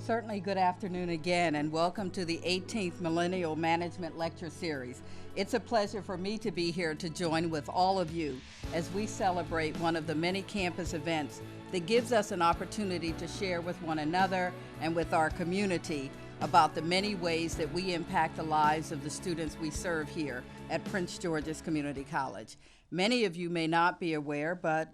Certainly, good afternoon again, and welcome to the 18th Millennial Management Lecture Series. It's a pleasure for me to be here to join with all of you as we celebrate one of the many campus events that gives us an opportunity to share with one another and with our community about the many ways that we impact the lives of the students we serve here at Prince George's Community College. Many of you may not be aware, but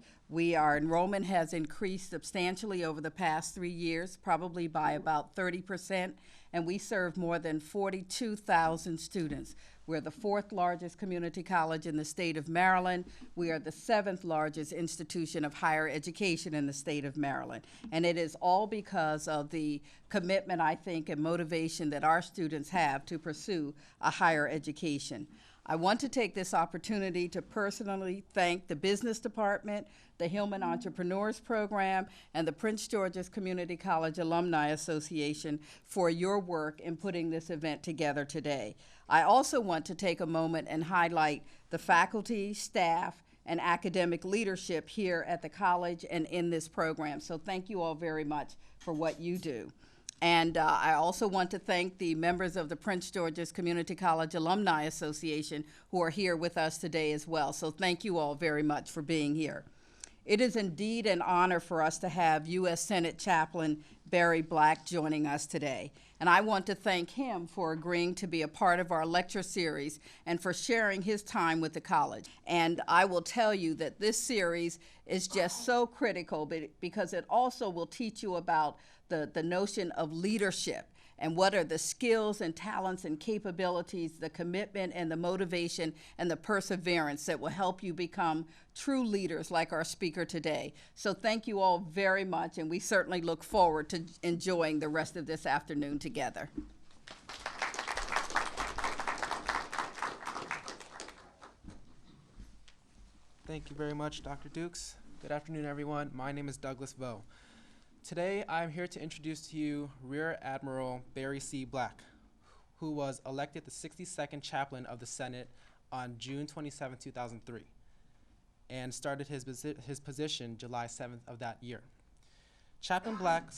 our enrollment has increased substantially over the past 3 years, probably by about 30%, and we serve more than 42,000 students. We're the fourth largest community college in the state of Maryland. We are the seventh largest institution of higher education in the state of Maryland. And it is all because of the commitment, I think, and motivation that our students have to pursue a higher education. I want to take this opportunity to personally thank the Business Department, the Hillman Entrepreneurs Program, and the Prince George's Community College Alumni Association for your work in putting this event together today. I also want to take a moment and highlight the faculty, staff, and academic leadership here at the college and in this program. So thank you all very much for what you do. And I also want to thank the members of the Prince George's Community College Alumni Association who are here with us today as well. So thank you all very much for being here. It is indeed an honor for us to have U.S. Senate Chaplain Barry Black joining us today. And I want to thank him for agreeing to be a part of our lecture series and for sharing his time with the college. And I will tell you that this series is just so critical because it also will teach you about the notion of leadership and what are the skills and talents and capabilities, the commitment and the motivation and the perseverance that will help you become true leaders like our speaker today. So thank you all very much, and we certainly look forward to enjoying the rest of this afternoon together. Thank you very much, Dr. Dukes. Good afternoon, everyone. My name is Douglas Vo. Today, I'm here to introduce to you Rear Admiral Barry C. Black, who was elected the 62nd Chaplain of the Senate on June 27, 2003, and started his position July 7th of that year. Chaplain Black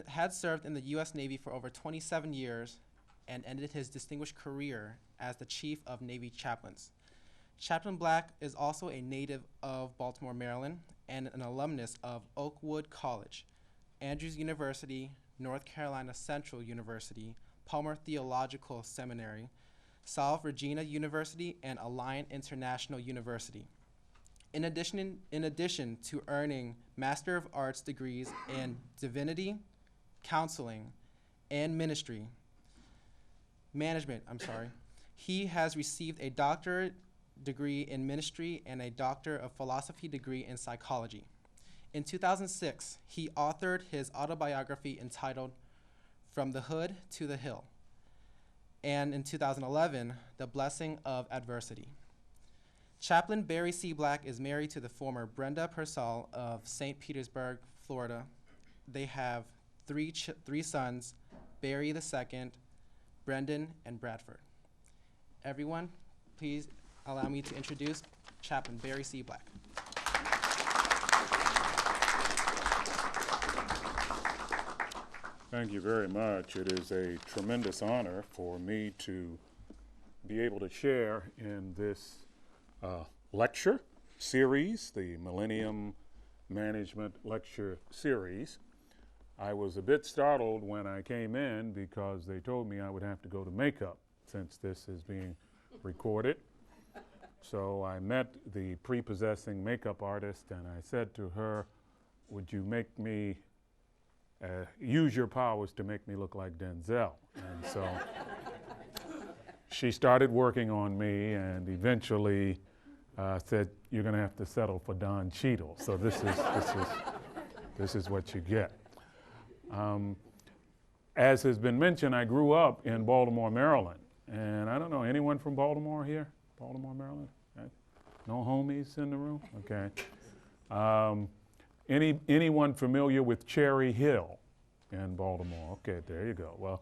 had served in the U.S. Navy for over 27 years and ended his distinguished career as the Chief of Navy Chaplains. Chaplain Black is also a native of Baltimore, Maryland, and an alumnus of Oakwood College, Andrews University, North Carolina Central University, Palmer Theological Seminary, South Regina University, and Alliant International University. In addition to earning Master of Arts degrees in Divinity, Counseling, and Management, he has received a doctorate degree in ministry and a Doctor of Philosophy degree in psychology. In 2006, he authored his autobiography entitled From the Hood to the Hill, and in 2011, The Blessing of Adversity. Chaplain Barry C. Black is married to the former Brenda Purcell of St. Petersburg, Florida. They have three sons, Barry II, Brendan, and Bradford. Everyone, please allow me to introduce Chaplain Barry C. Black. Thank you very much. It is a tremendous honor for me to be able to share in this lecture series, the Millennium Management Lecture Series. I was a bit startled when I came in because they told me I would have to go to makeup since this is being recorded. So I met the prepossessing makeup artist and I said to her, would you make me use your powers to make me look like Denzel? And so she started working on me and eventually said, you're going to have to settle for Don Cheadle. So this is what you get. As has been mentioned, I grew up in Baltimore, Maryland. And I don't know, anyone from Baltimore here? Baltimore, Maryland? No homies in the room? Okay. Anyone familiar with Cherry Hill in Baltimore? Okay, there you go. Well,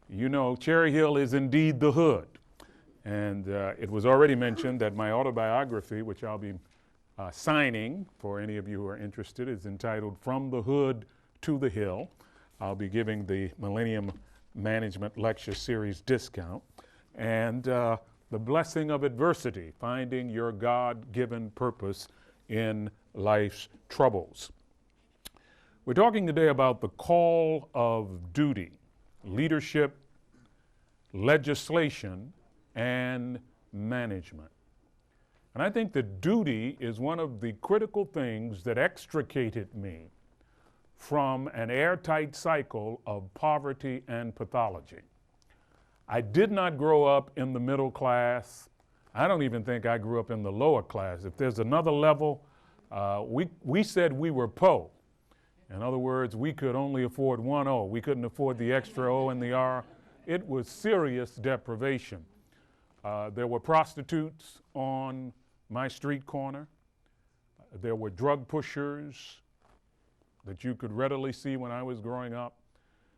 you know Cherry Hill is indeed the hood. And it was already mentioned that my autobiography, which I'll be signing for any of you who are interested, is entitled From the Hood to the Hill. I'll be giving the Millennium Management Lecture Series discount. And the blessing of adversity, finding your God-given purpose in life's troubles. We're talking today about the call of duty, leadership, legislation, and management. And I think that duty is one of the critical things that extricated me from an airtight cycle of poverty and pathology. I did not grow up in the middle class. I don't even think I grew up in the lower class. If there's another level, we said we were po. In other words, we could only afford one O. We couldn't afford the extra O and the R. It was serious deprivation. There were prostitutes on my street corner. There were drug pushers that you could readily see when I was growing up.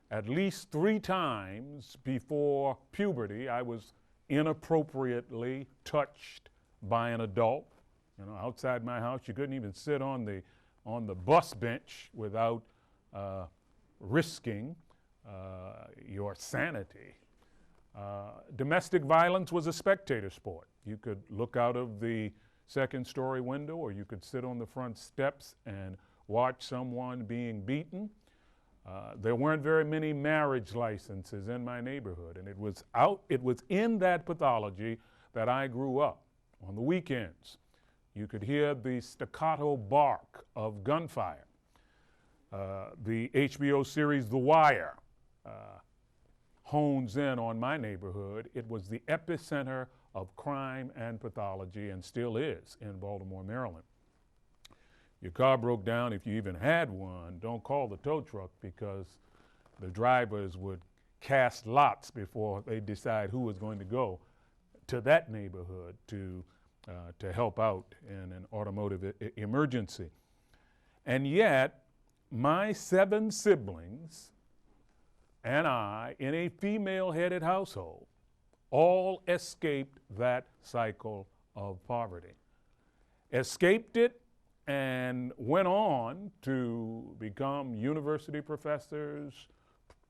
At least 3 times before puberty, I was inappropriately touched by an adult. You know, outside my house, you couldn't even sit on the bus bench without risking your sanity. Domestic violence was a spectator sport. You could look out of the second-story window, or you could sit on the front steps and watch someone being beaten. There weren't very many marriage licenses in my neighborhood, and it was in that pathology that I grew up. On the weekends, you could hear the staccato bark of gunfire. The HBO series The Wire hones in on my neighborhood. It was the epicenter of crime and pathology, and still is in Baltimore, Maryland. Your car broke down, if you even had one, don't call the tow truck, because the drivers would cast lots before they decide who was going to go to that neighborhood to help out in an automotive emergency. And yet, my 7 siblings and I, in a female-headed household, all escaped that cycle of poverty. Escaped it and went on to become university professors,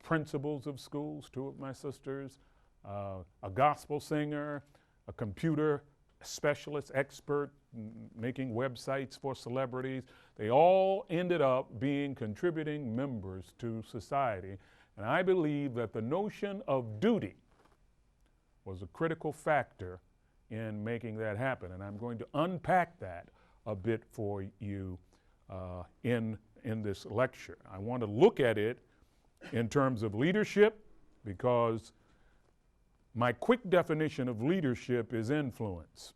principals of schools, 2 of my sisters, a gospel singer, a computer specialist, expert, making websites for celebrities. They all ended up being contributing members to society. And I believe that the notion of duty was a critical factor in making that happen. And I'm going to unpack that a bit for you in this lecture. I want to look at it in terms of leadership, because my quick definition of leadership is influence.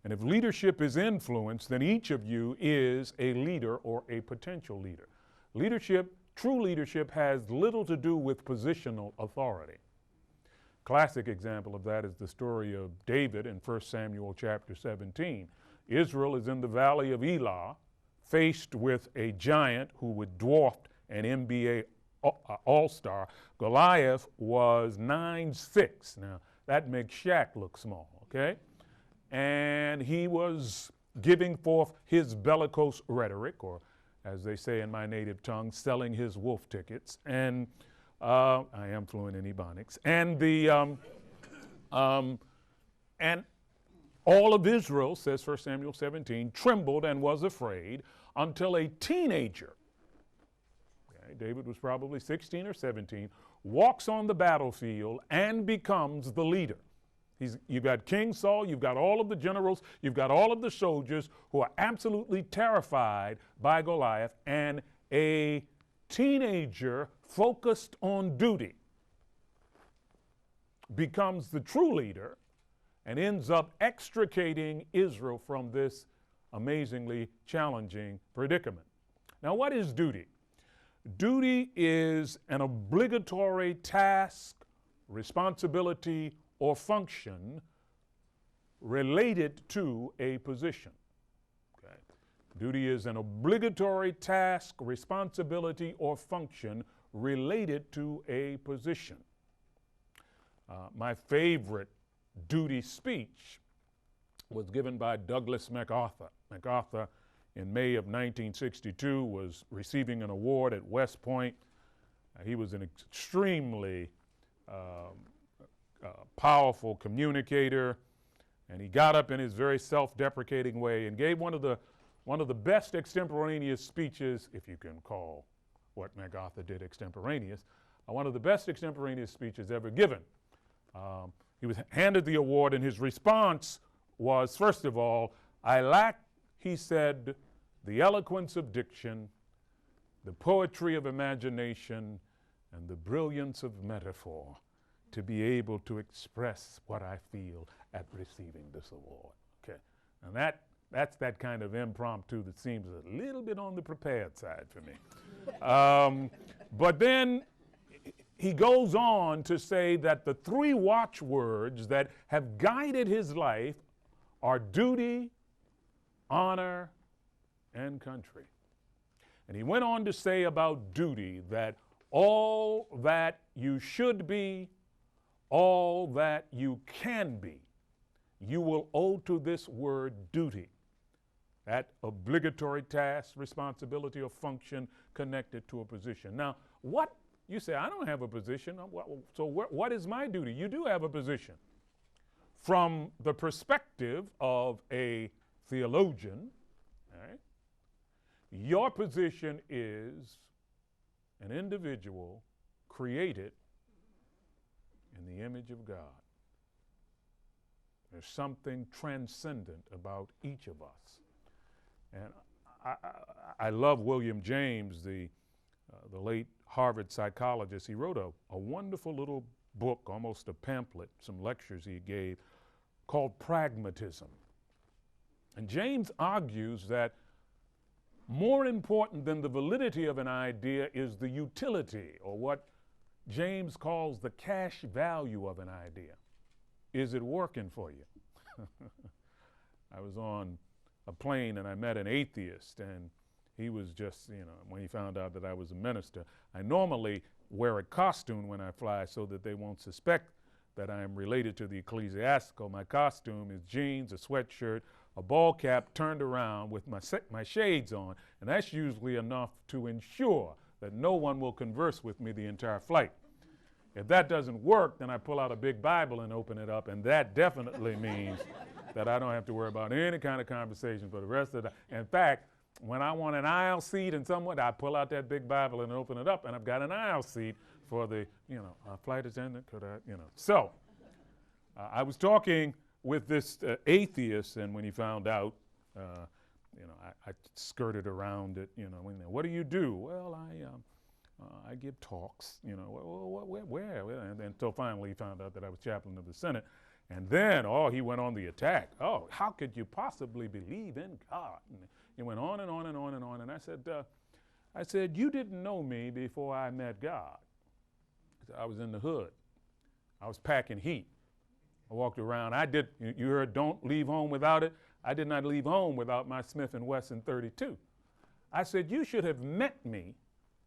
And if leadership is influence, then each of you is a leader or a potential leader. Leadership, true leadership, has little to do with positional authority. Classic example of that is the story of David in 1 Samuel chapter 17. Israel is in the valley of Elah, faced with a giant who had dwarfed an NBA all-star. Goliath was 9'6". Now, that makes Shaq look small, okay? And he was giving forth his bellicose rhetoric, or as they say in my native tongue, selling his wolf tickets. And I am fluent in Ebonics. And all of Israel, says 1 Samuel 17, trembled and was afraid until a teenager, okay, David was probably 16 or 17, walks on the battlefield and becomes the leader. You've got King Saul, you've got all of the generals, you've got all of the soldiers who are absolutely terrified by Goliath, and a teenager focused on duty becomes the true leader and ends up extricating Israel from this amazingly challenging predicament. Now, what is duty? Duty is an obligatory task, responsibility, or function related to a position. Okay? Duty is an obligatory task, responsibility, or function related to a position. My favorite duty speech was given by Douglas MacArthur. MacArthur in May of 1962, was receiving an award at West Point. He was an extremely powerful communicator, and he got up in his very self-deprecating way and gave one of the best extemporaneous speeches, if you can call what MacArthur did extemporaneous, one of the best extemporaneous speeches ever given. He was handed the award, and his response was, first of all, "I lack," he said, "the eloquence of diction, the poetry of imagination, and the brilliance of metaphor to be able to express what I feel at receiving this award." Okay, and that's that kind of impromptu that seems a little bit on the prepared side for me. But then he goes on to say that the three watchwords that have guided his life are duty, honor, and country. And he went on to say about duty that all that you should be, all that you can be, you will owe to this word duty. That obligatory task, responsibility, or function connected to a position. Now, what you say, I don't have a position, so what is my duty? You do have a position. From the perspective of a theologian, all right, your position is an individual created in the image of God. There's something transcendent about each of us. And I love William James, the late Harvard psychologist. He wrote a wonderful little book, almost a pamphlet, some lectures he gave, called Pragmatism. And James argues that more important than the validity of an idea is the utility, or what James calls the cash value of an idea. Is it working for you? I was on a plane and I met an atheist, and he was just, when he found out that I was a minister. I normally wear a costume when I fly so that they won't suspect that I am related to the ecclesiastical. My costume is jeans, a sweatshirt, a ball cap turned around with my shades on, and that's usually enough to ensure that no one will converse with me the entire flight. If that doesn't work, then I pull out a big Bible and open it up, and that definitely means that I don't have to worry about any kind of conversation for the rest of the day. In fact, when I want an aisle seat and someone, I pull out that big Bible and open it up, and I've got an aisle seat for the, flight attendant, So, I was talking with this atheist, and when he found out, I skirted around it, what do you do? Well, I give talks, where? And until finally he found out that I was chaplain of the Senate. And then, he went on the attack. Oh, how could you possibly believe in God? And he went on and on and on and on. And I said, you didn't know me before I met God. I was in the hood. I was packing heat. I walked around. You heard don't leave home without it. I did not leave home without my Smith & Wesson 32. I said, you should have met me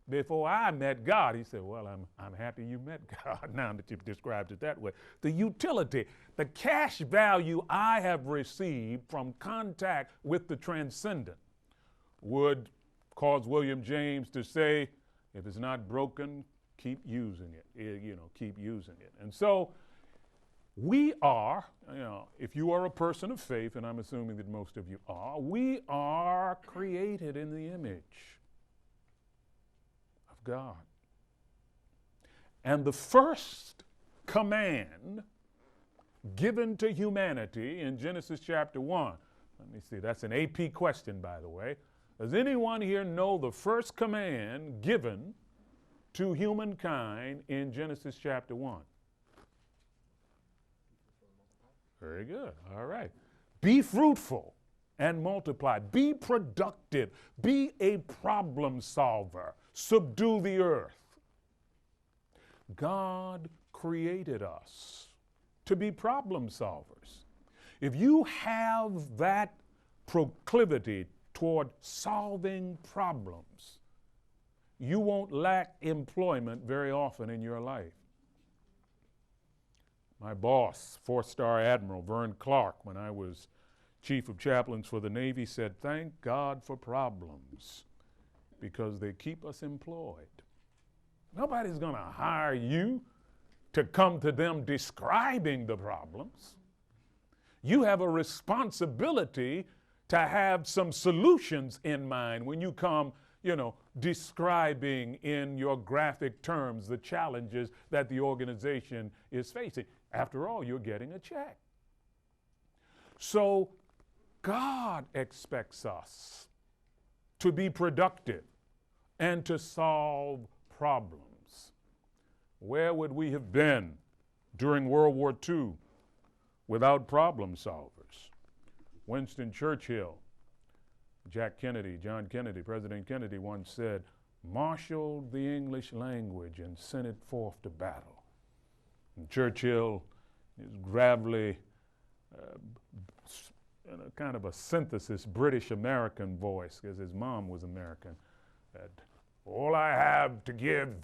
before I met God. He said, well, I'm happy you met God now that you've described it that way. The utility, the cash value I have received from contact with the transcendent would cause William James to say, if it's not broken, keep using it, keep using it. And so we are, if you are a person of faith, and I'm assuming that most of you are, we are created in the image of God. And the first command given to humanity in Genesis chapter 1, let me see, that's an AP question, by the way. Does anyone here know the first command given to humankind in Genesis chapter 1? Very good. All right. Be fruitful and multiply. Be productive. Be a problem solver. Subdue the earth. God created us to be problem solvers. If you have that proclivity toward solving problems, you won't lack employment very often in your life. My boss, 4-star Admiral Vern Clark, when I was chief of chaplains for the Navy, said, "Thank God for problems because they keep us employed." Nobody's going to hire you to come to them describing the problems. You have a responsibility to have some solutions in mind when you come, describing in your graphic terms the challenges that the organization is facing. After all, you're getting a check. So God expects us to be productive and to solve problems. Where would we have been during World War II without problem solvers? Winston Churchill, John Kennedy, President Kennedy once said, "Marshaled the English language and sent it forth to battle." And Churchill, his gravelly, kind of a synthesis British-American voice, because his mom was American, that all I have to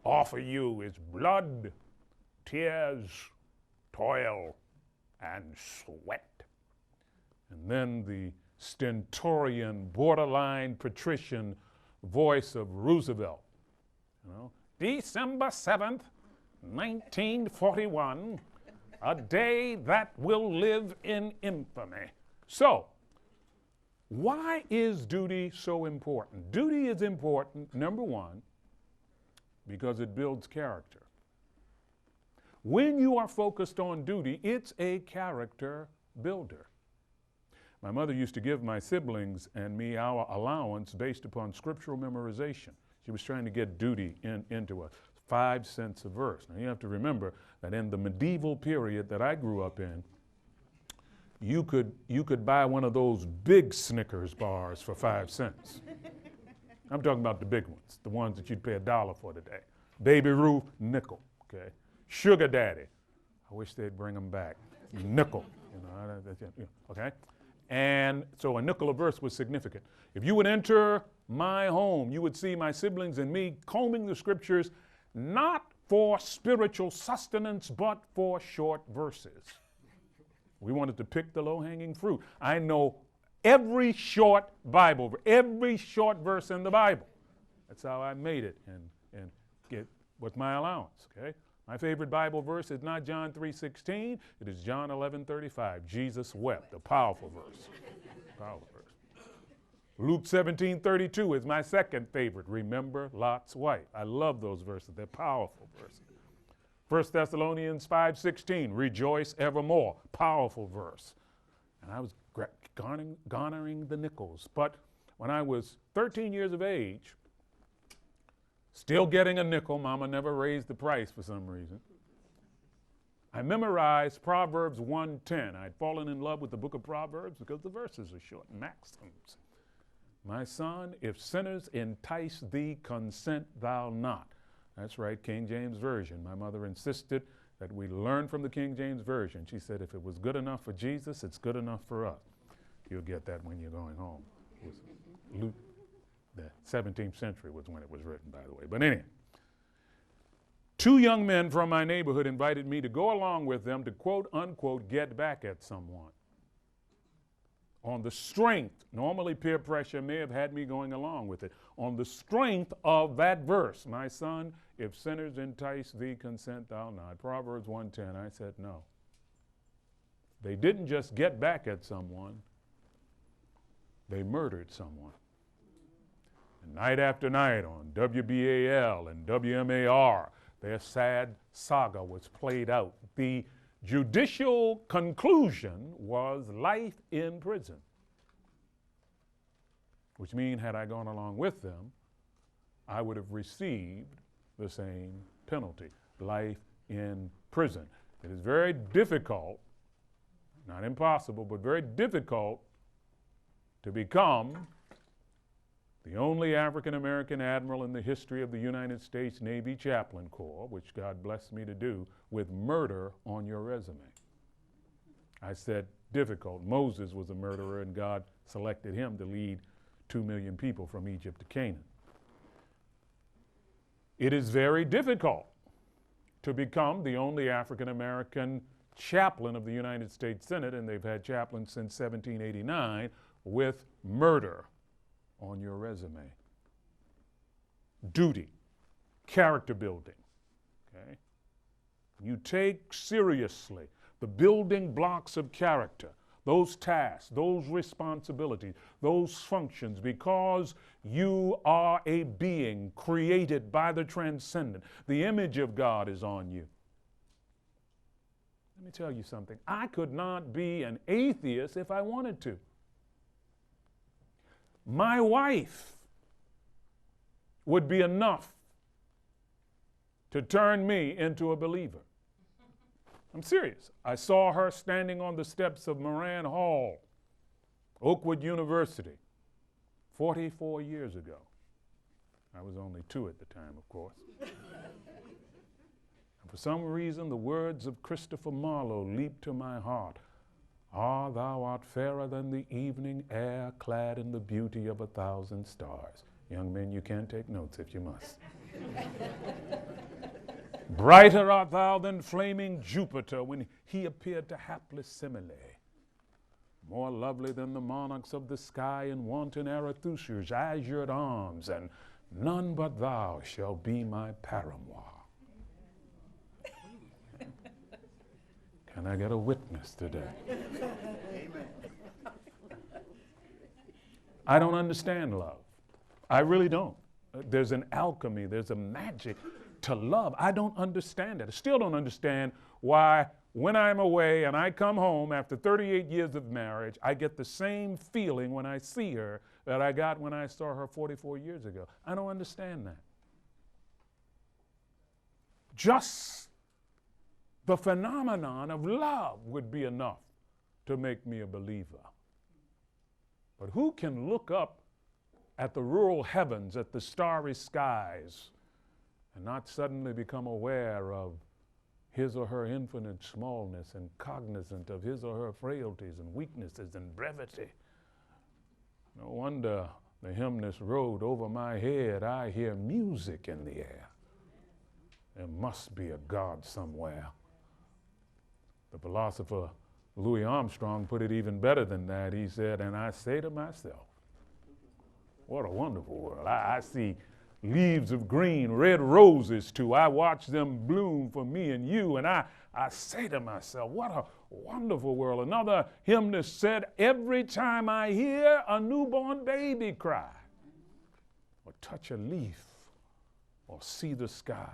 offer you is blood, tears, toil, and sweat. And then the stentorian, borderline patrician voice of Roosevelt, December 7th, 1941, a day that will live in infamy. So, why is duty so important? Duty is important, number one, because it builds character. When you are focused on duty, it's a character builder. My mother used to give my siblings and me our allowance based upon scriptural memorization. She was trying to get duty into us. 5 cents a verse. Now you have to remember that in the medieval period that I grew up in, you could buy one of those big Snickers bars for 5 cents. I'm talking about the big ones, the ones that you'd pay $1 for today. Baby Ruth, nickel, okay? Sugar Daddy, I wish they'd bring them back. Nickel, okay? And so a nickel a verse was significant. If you would enter my home, you would see my siblings and me combing the scriptures, not for spiritual sustenance, but for short verses. We wanted to pick the low-hanging fruit. I know every short verse in the Bible. That's how I made it and get with my allowance, okay? My favorite Bible verse is not John 3:16, it is John 11:35. Jesus wept, a powerful verse. Powerful verse. Luke 17:32 is my second favorite. Remember Lot's wife. I love those verses. They're powerful verses. 1 Thessalonians 5:16, rejoice evermore. Powerful verse. And I was garnering the nickels. But when I was 13 years of age, still getting a nickel, Mama never raised the price for some reason, I memorized Proverbs 1:10. I'd fallen in love with the book of Proverbs because the verses are short, maxims. My son, if sinners entice thee, consent thou not. That's right, King James Version. My mother insisted that we learn from the King James Version. She said if it was good enough for Jesus, it's good enough for us. You'll get that when you're going home. Luke, the 17th century was when it was written, by the way. But anyway, 2 young men from my neighborhood invited me to go along with them to quote unquote get back at someone. On the strength, normally peer pressure may have had me going along with it. On the strength of that verse, my son, if sinners entice thee, consent thou not. Proverbs 1:10, I said no. They didn't just get back at someone, they murdered someone. And night after night on WBAL and WMAR, their sad saga was played out. The judicial conclusion was life in prison, which means had I gone along with them, I would have received the same penalty, life in prison. It is very difficult, not impossible, but very difficult to become the only African-American admiral in the history of the United States Navy Chaplain Corps, which God blessed me to do, with murder on your resume. I said difficult. Moses was a murderer, and God selected him to lead 2 million people from Egypt to Canaan. It is very difficult to become the only African-American chaplain of the United States Senate, and they've had chaplains since 1789, with murder on your resume. Duty, character building, okay? You take seriously the building blocks of character, those tasks, those responsibilities, those functions, because you are a being created by the transcendent. The image of God is on you. Let me tell you something. I could not be an atheist if I wanted to. My wife would be enough to turn me into a believer. I'm serious. I saw her standing on the steps of Moran Hall, Oakwood University, 44 years ago. I was only 2 at the time, of course. And for some reason, the words of Christopher Marlowe leaped to my heart. Ah, thou art fairer than the evening air, clad in the beauty of 1,000 stars. Young men, you can take notes if you must. Brighter art thou than flaming Jupiter when he appeared to hapless Semele. More lovely than the monarchs of the sky in wanton Arethusa's azured arms, and none but thou shall be my paramour. Can I get a witness today? Amen. I don't understand love. I really don't. There's an alchemy, there's a magic to love. I don't understand it. I still don't understand why when I'm away and I come home after 38 years of marriage, I get the same feeling when I see her that I got when I saw her 44 years ago. I don't understand that. Just the phenomenon of love would be enough to make me a believer. But who can look up at the rural heavens, at the starry skies, and not suddenly become aware of his or her infinite smallness and cognizant of his or her frailties and weaknesses and brevity? No wonder the hymnist wrote, over my head I hear music in the air. There must be a God somewhere. The philosopher Louis Armstrong put it even better than that. He said, and I say to myself, what a wonderful world. I see leaves of green, red roses too. I watch them bloom for me and you, and I say to myself, what a wonderful world. Another hymnist said, every time I hear a newborn baby cry, or touch a leaf, or see the sky,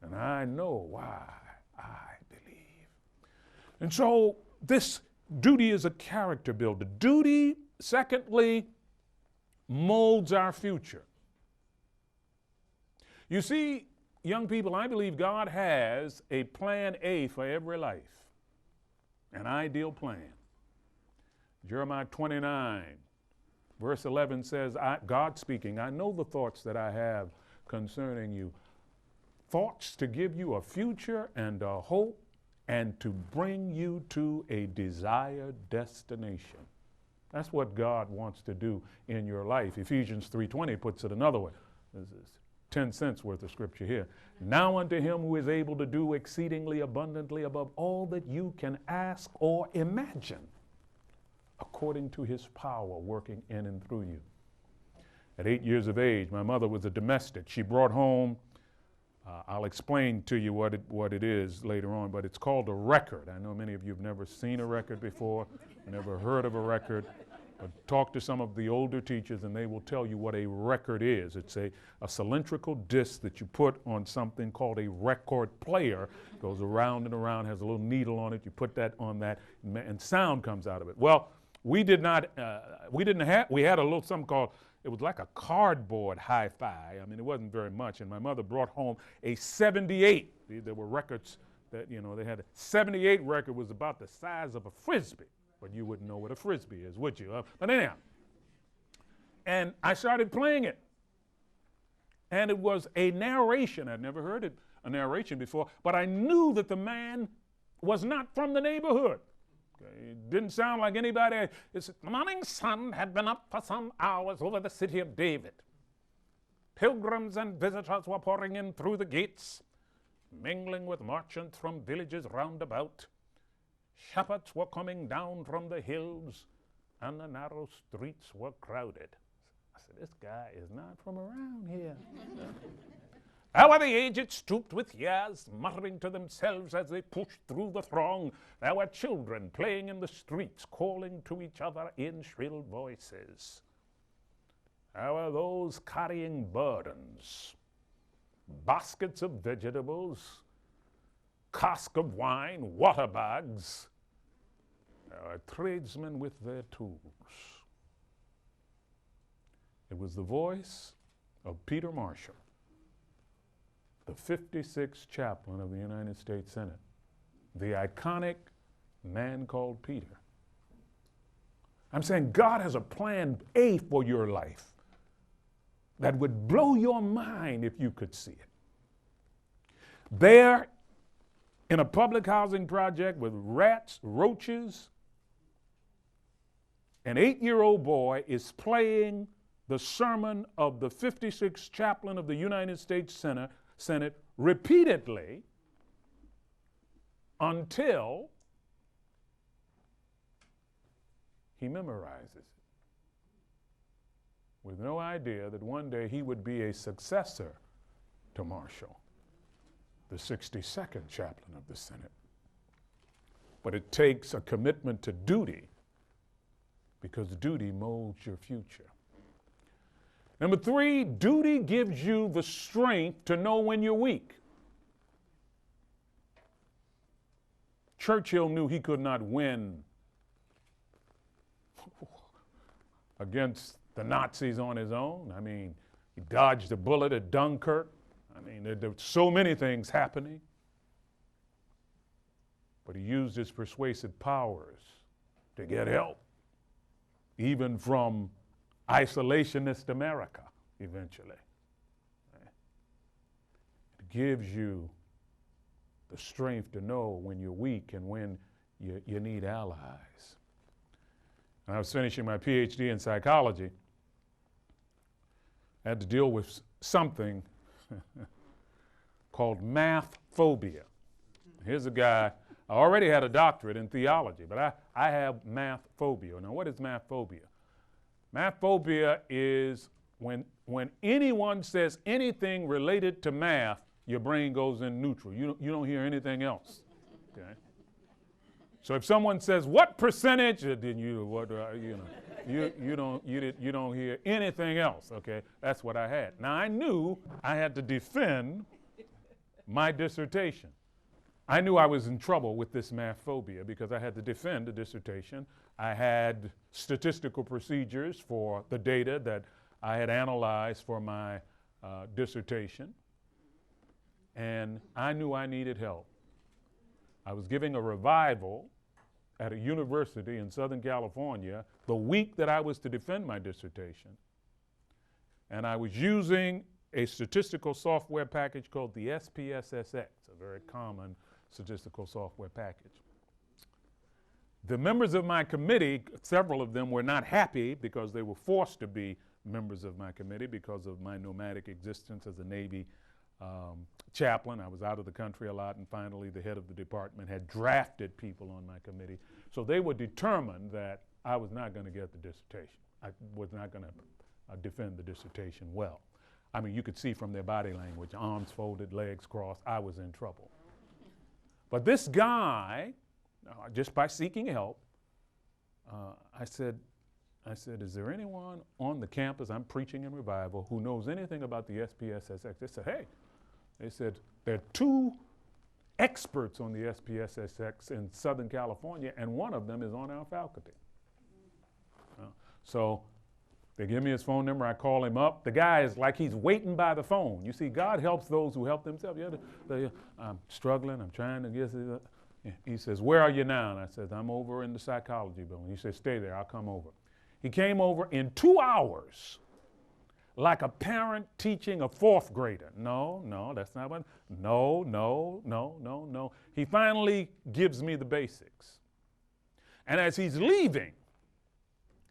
and I know why I believe. And so this duty is a character builder. Duty, secondly, molds our future. You see, young people, I believe God has a plan A for every life, an ideal plan. Jeremiah 29, verse 11 says, God speaking, I know the thoughts that I have concerning you, thoughts to give you a future and a hope and to bring you to a desired destination. That's what God wants to do in your life. Ephesians 3:20 puts it another way. This is 10 cents worth of scripture here. Now unto him who is able to do exceedingly abundantly above all that you can ask or imagine, according to his power working in and through you. At 8 years of age, my mother was a domestic. She brought home, I'll explain to you what it is later on, but it's called a record. I know many of you have never seen a record before, never heard of a record. Talk to some of the older teachers and they will tell you what a record is. It's a cylindrical disc that you put on something called a record player. It goes around and around, has a little needle on it. You put that on that and sound comes out of it. Well, we had a little something called, it was like a cardboard hi-fi. I mean, it wasn't very much. And my mother brought home a 78. There were records that, they had a 78 record was about the size of a Frisbee. But you wouldn't know what a Frisbee is, would you? But anyhow, and I started playing it. And it was a narration. I'd never heard a narration before, but I knew that the man was not from the neighborhood. Okay? It didn't sound like anybody. The morning sun had been up for some hours over the city of David. Pilgrims and visitors were pouring in through the gates, mingling with merchants from villages round about. shepherds were coming down from the hills, and the narrow streets were crowded. I said, this guy is not from around here. How the aged stooped with years, muttering to themselves as they pushed through the throng. There were children playing in the streets, calling to each other in shrill voices. There were those carrying burdens, baskets of vegetables, cask of wine, water bags. There were tradesmen with their tools. It was the voice of Peter Marshall, the 56th chaplain of the United States Senate, the iconic man called Peter. I'm saying God has a plan A for your life that would blow your mind if you could see it. There, in a public housing project with rats, roaches, an 8-year-old boy is playing the sermon of the 56th chaplain of the United States Senate repeatedly until he memorizes it, with no idea that one day he would be a successor to Marshall, the 62nd chaplain of the Senate. But it takes a commitment to duty, because duty molds your future. Number 3, duty gives you the strength to know when you're weak. Churchill knew he could not win against the Nazis on his own. I mean, he dodged a bullet at Dunkirk. I mean, there were so many things happening. But he used his persuasive powers to get help, even from isolationist America, eventually. It gives you the strength to know when you're weak and when you need allies. And I was finishing my PhD in psychology. I had to deal with something called math phobia. Here's a guy, I already had a doctorate in theology, but I have math phobia. Now, what is math phobia? Math phobia is when anyone says anything related to math, your brain goes in neutral. You don't hear anything else. Okay? So if someone says, "What percentage?" then you don't hear anything else. Okay, that's what I had. Now I knew I had to defend my dissertation. I knew I was in trouble with this math phobia because I had to defend the dissertation. I had statistical procedures for the data that I had analyzed for my dissertation, and I knew I needed help. I was giving a revival at a university in Southern California the week that I was to defend my dissertation, and I was using a statistical software package called the SPSSX, a very common statistical software package. The members of my committee, several of them were not happy because they were forced to be members of my committee because of my nomadic existence as a Navy chaplain. I was out of the country a lot, and finally the head of the department had drafted people on my committee. So they were determined that I was not going to get the dissertation. I was not going to defend the dissertation well. I mean, you could see from their body language, arms folded, legs crossed, I was in trouble. But this guy, just by seeking help, I said, is there anyone on the campus, I'm preaching in revival, who knows anything about the SPSSX? They said, hey. They said, there are 2 experts on the SPSSX in Southern California, and one of them is on our faculty. So they give me his phone number, I call him up. The guy is like he's waiting by the phone. You see, God helps those who help themselves. I'm struggling, I'm trying to get it. He says, where are you now? And I said, I'm over in the psychology building. He said, stay there, I'll come over. He came over in 2 hours, like a parent teaching a 4th grader. No, that's not what, no. He finally gives me the basics. And as he's leaving,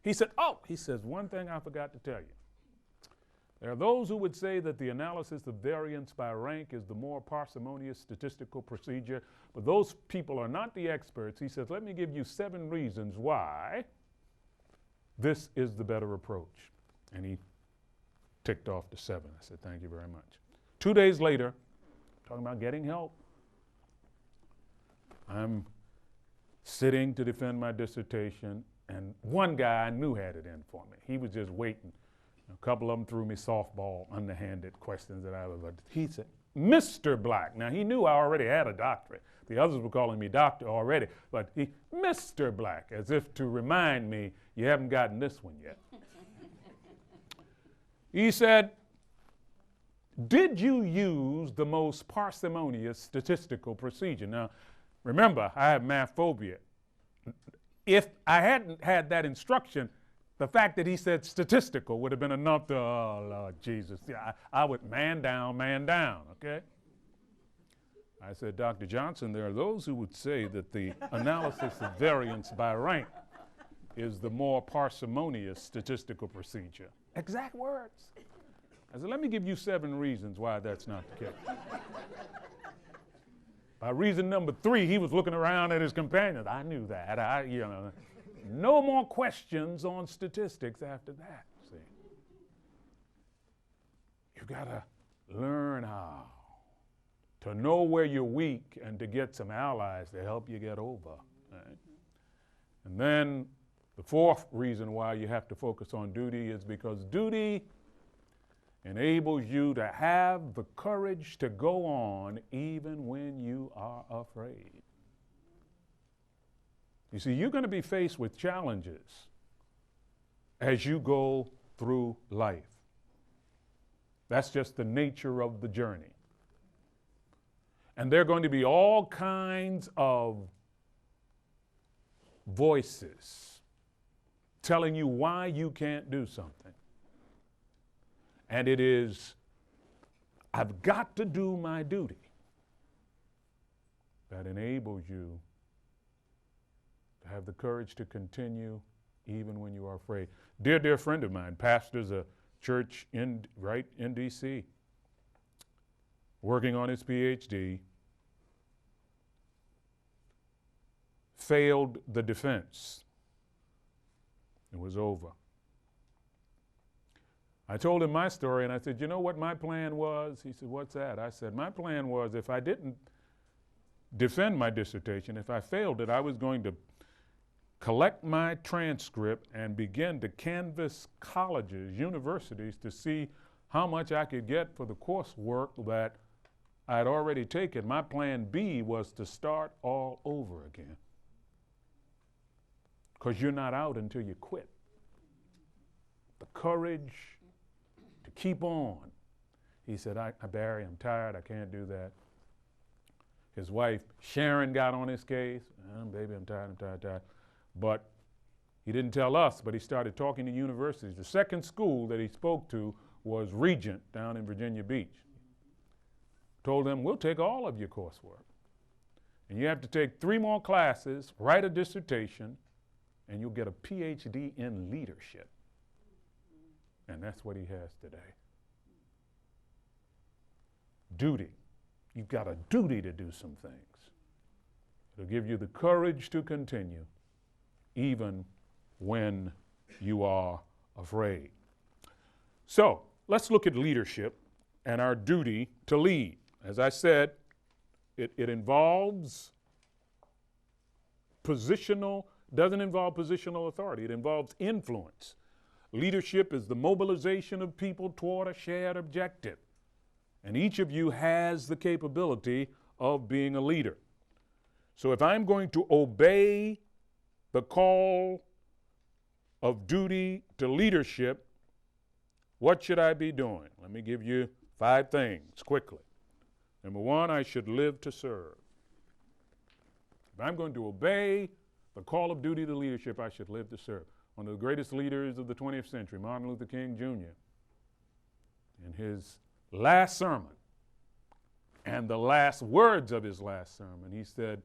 he said, one thing I forgot to tell you. There are those who would say that the analysis of variance by rank is the more parsimonious statistical procedure, but those people are not the experts. He says, let me give you 7 reasons why this is the better approach. And he ticked off the 7. I said, thank you very much. 2 days later, talking about getting help, I'm sitting to defend my dissertation, and one guy I knew had it in for me. He was just waiting. A couple of them threw me softball, underhanded questions that I was like, he said, Mr. Black. Now, he knew I already had a doctorate. The others were calling me doctor already, but Mr. Black, as if to remind me, you haven't gotten this one yet. He said, did you use the most parsimonious statistical procedure? Now, remember, I have math phobia. If I hadn't had that instruction, the fact that he said statistical would have been enough to, oh, Lord Jesus. Yeah, I would man down, okay? I said, Dr. Johnson, there are those who would say that the analysis of variance by rank is the more parsimonious statistical procedure. Exact words. I said, let me give you 7 reasons why that's not the case. By reason number 3, he was looking around at his companions. I knew that. No more questions on statistics after that, see. You gotta learn how to know where you're weak and to get some allies to help you get over, right? And then the 4th reason why you have to focus on duty is because duty enables you to have the courage to go on even when you are afraid. You see, you're going to be faced with challenges as you go through life. That's just the nature of the journey. And there are going to be all kinds of voices telling you why you can't do something. And it is, I've got to do my duty, that enables you to have the courage to continue even when you are afraid. Dear friend of mine, pastors a church in D.C., working on his PhD, failed the defense. It was over. I told him my story, and I said, you know what my plan was? He said, what's that? I said, my plan was if I didn't defend my dissertation, if I failed it, I was going to collect my transcript and begin to canvass colleges, universities, to see how much I could get for the coursework that I'd already taken. My plan B was to start all over again, because you're not out until you quit. The courage to keep on. He said, Barry, I'm tired, I can't do that. His wife, Sharon, got on his case. Baby, I'm tired. But he didn't tell us, but he started talking to universities. The second school that he spoke to was Regent down in Virginia Beach. Told them, we'll take all of your coursework. And you have to take 3 more classes, write a dissertation, and you'll get a PhD in leadership. And that's what he has today. Duty. You've got a duty to do some things. It'll give you the courage to continue, even when you are afraid. So let's look at leadership and our duty to lead. As I said, it involves doesn't involve positional authority. It involves influence. Leadership is the mobilization of people toward a shared objective. And each of you has the capability of being a leader. So if I'm going to obey the call of duty to leadership, what should I be doing? Let me give you 5 things quickly. Number 1, I should live to serve. If I'm going to obey the call of duty to leadership, I should live to serve. One of the greatest leaders of the 20th century, Martin Luther King Jr., in his last sermon and the last words of his last sermon, he said,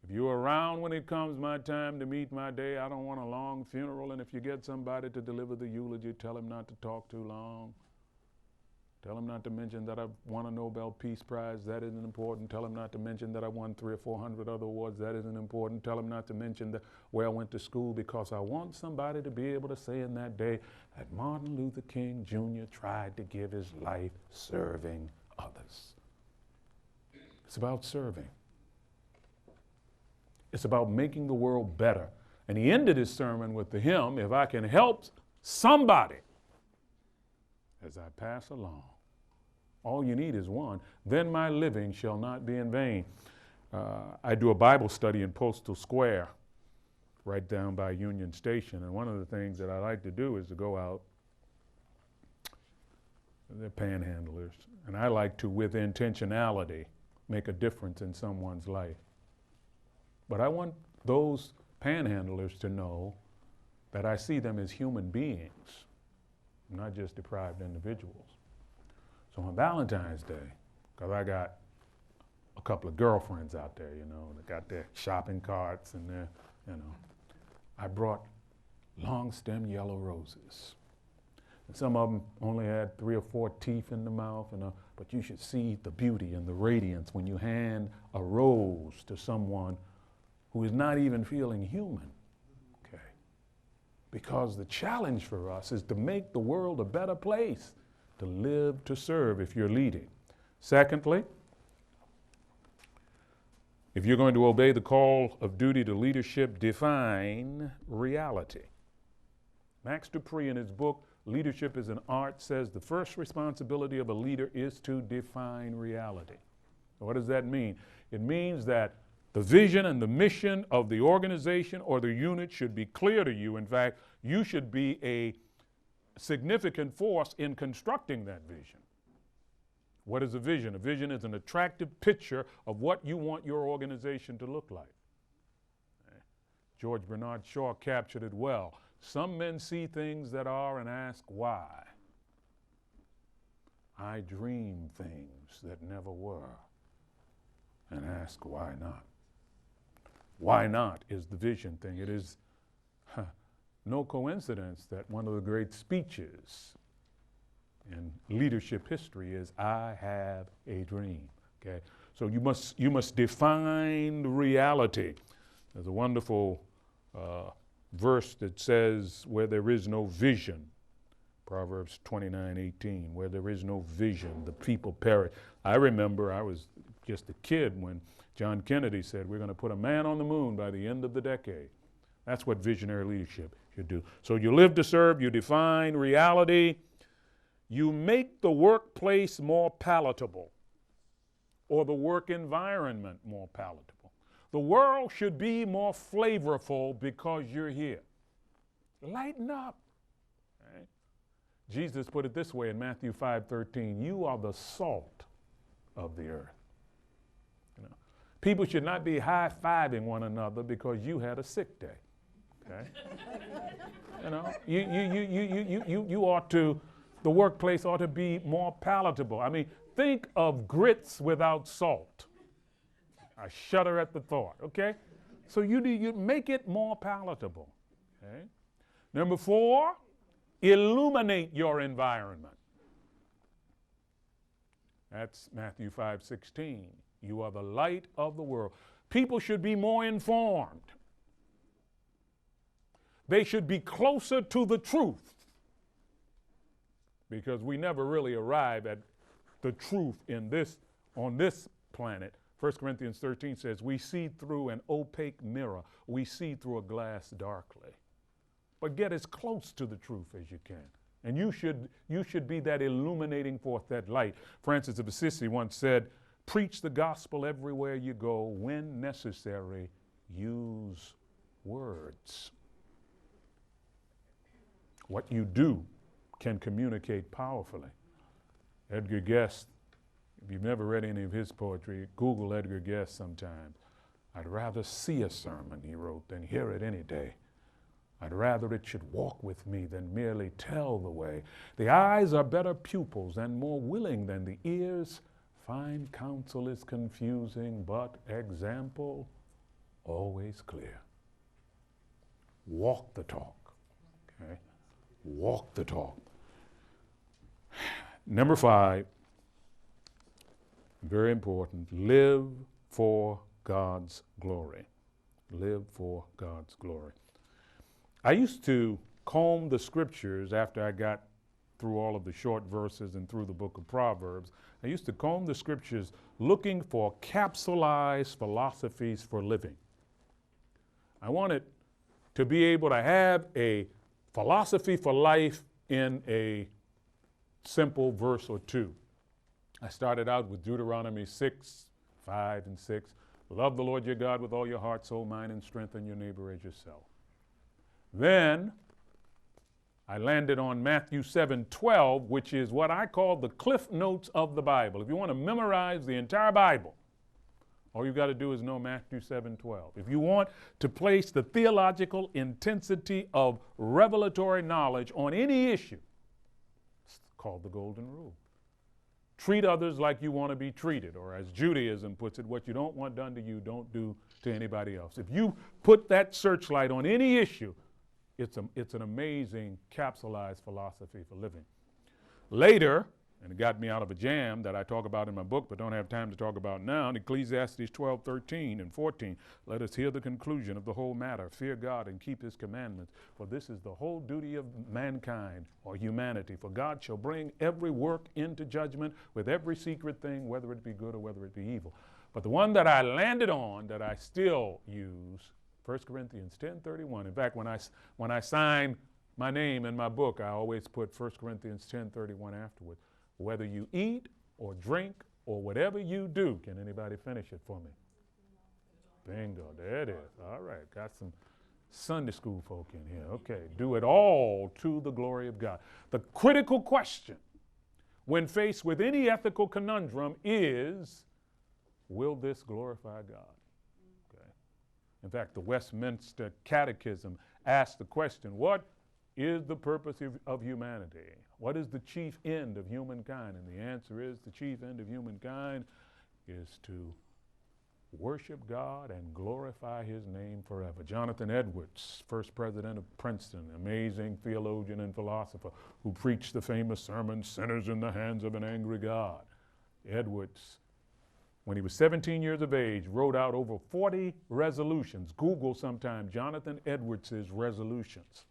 if you're around when it comes my time to meet my day, I don't want a long funeral, and if you get somebody to deliver the eulogy, tell him not to talk too long. Tell him not to mention that I won a Nobel Peace Prize. That isn't important. Tell him not to mention that I won 300 or 400 other awards. That isn't important. Tell him not to mention where I went to school, because I want somebody to be able to say in that day that Martin Luther King Jr. tried to give his life serving others. It's about serving. It's about making the world better. And he ended his sermon with the hymn, if I can help somebody as I pass along. All you need is one. Then my living shall not be in vain. I do a Bible study in Postal Square, right down by Union Station. And one of the things that I like to do is to go out. They're panhandlers. And I like to, with intentionality, make a difference in someone's life. But I want those panhandlers to know that I see them as human beings, not just deprived individuals. So on Valentine's Day, because I got a couple of girlfriends out there, you know, that got their shopping carts and their, you know, I brought long stem yellow roses. And some of them only had 3 or 4 teeth in the mouth, but you should see the beauty and the radiance when you hand a rose to someone who is not even feeling human, okay? Because the challenge for us is to make the world a better place, to live, to serve if you're leading. Secondly, if you're going to obey the call of duty to leadership, define reality. Max Dupree, in his book, Leadership is an Art, says the first responsibility of a leader is to define reality. What does that mean? It means that the vision and the mission of the organization or the unit should be clear to you. In fact, you should be a significant force in constructing that vision. What is a vision? A vision is an attractive picture of what you want your organization to look like. George Bernard Shaw captured it well. Some men see things that are and ask why. I dream things that never were and ask why not. Why not is the vision thing. It is no coincidence that one of the great speeches in leadership history is, I have a dream, okay? So you must define reality. There's a wonderful verse that says, where there is no vision, Proverbs 29:18, where there is no vision, the people perish. I remember I was just a kid when John Kennedy said, we're going to put a man on the moon by the end of the decade. That's what visionary leadership should do. So you live to serve, you define reality, you make the workplace more palatable, or the work environment more palatable. The world should be more flavorful because you're here. Lighten up. Right? Jesus put it this way in Matthew 5:13, you are the salt of the earth. You know, people should not be high-fiving one another because you had a sick day. Okay? You know, you ought to, the workplace ought to be more palatable. I mean, think of grits without salt. I shudder at the thought, okay? So you make it more palatable, okay? Number 4, illuminate your environment. That's Matthew 5:16. You are the light of the world. People should be more informed. They should be closer to the truth, because we never really arrive at the truth on this planet. 1 Corinthians 13 says, we see through an opaque mirror. We see through a glass darkly. But get as close to the truth as you can. And you should be that illuminating forth, that light. Francis of Assisi once said, preach the gospel everywhere you go. When necessary, use words. What you do can communicate powerfully. Edgar Guest, if you've never read any of his poetry, Google Edgar Guest sometime. I'd rather see a sermon, he wrote, than hear it any day. I'd rather it should walk with me than merely tell the way. The eyes are better pupils and more willing than the ears. Fine counsel is confusing, but example always clear. Walk the talk, okay? Walk the talk. Number 5, very important, live for God's glory. Live for God's glory. I used to comb the scriptures after I got through all of the short verses and through the book of Proverbs. I used to comb the scriptures looking for capsulized philosophies for living. I wanted to be able to have a philosophy for life in a simple verse or two. I started out with Deuteronomy 6, 5, and 6. Love the Lord your God with all your heart, soul, mind, and strength, and your neighbor as yourself. Then I landed on Matthew 7:12, which is what I call the Cliff Notes of the Bible. If you want to memorize the entire Bible, all you've got to do is know Matthew 7:12. If you want to place the theological intensity of revelatory knowledge on any issue, it's called the Golden Rule. Treat others like you want to be treated, or as Judaism puts it, what you don't want done to you, don't do to anybody else. If you put that searchlight on any issue, it's an amazing capsulized philosophy for living. Later, and it got me out of a jam that I talk about in my book but don't have time to talk about now, in Ecclesiastes 12:13 and 14, let us hear the conclusion of the whole matter. Fear God and keep his commandments, for this is the whole duty of mankind or humanity. For God shall bring every work into judgment with every secret thing, whether it be good or whether it be evil. But the one that I landed on that I still use, 1 Corinthians 10:31. In fact, when I sign my name in my book, I always put 1 Corinthians 10:31 afterwards. Whether you eat or drink or whatever you do, can anybody finish it for me? Bingo, there it is. All right, got some Sunday school folk in here. Okay, do it all to the glory of God. The critical question when faced with any ethical conundrum is, will this glorify God? In fact, the Westminster Catechism asks the question, what is the purpose of humanity? What is the chief end of humankind? And the answer is the chief end of humankind is to worship God and glorify his name forever. Jonathan Edwards, first president of Princeton, amazing theologian and philosopher who preached the famous sermon, Sinners in the Hands of an Angry God. Edwards, when he was 17 years of age, wrote out over 40 resolutions. Google sometime Jonathan Edwards' resolutions.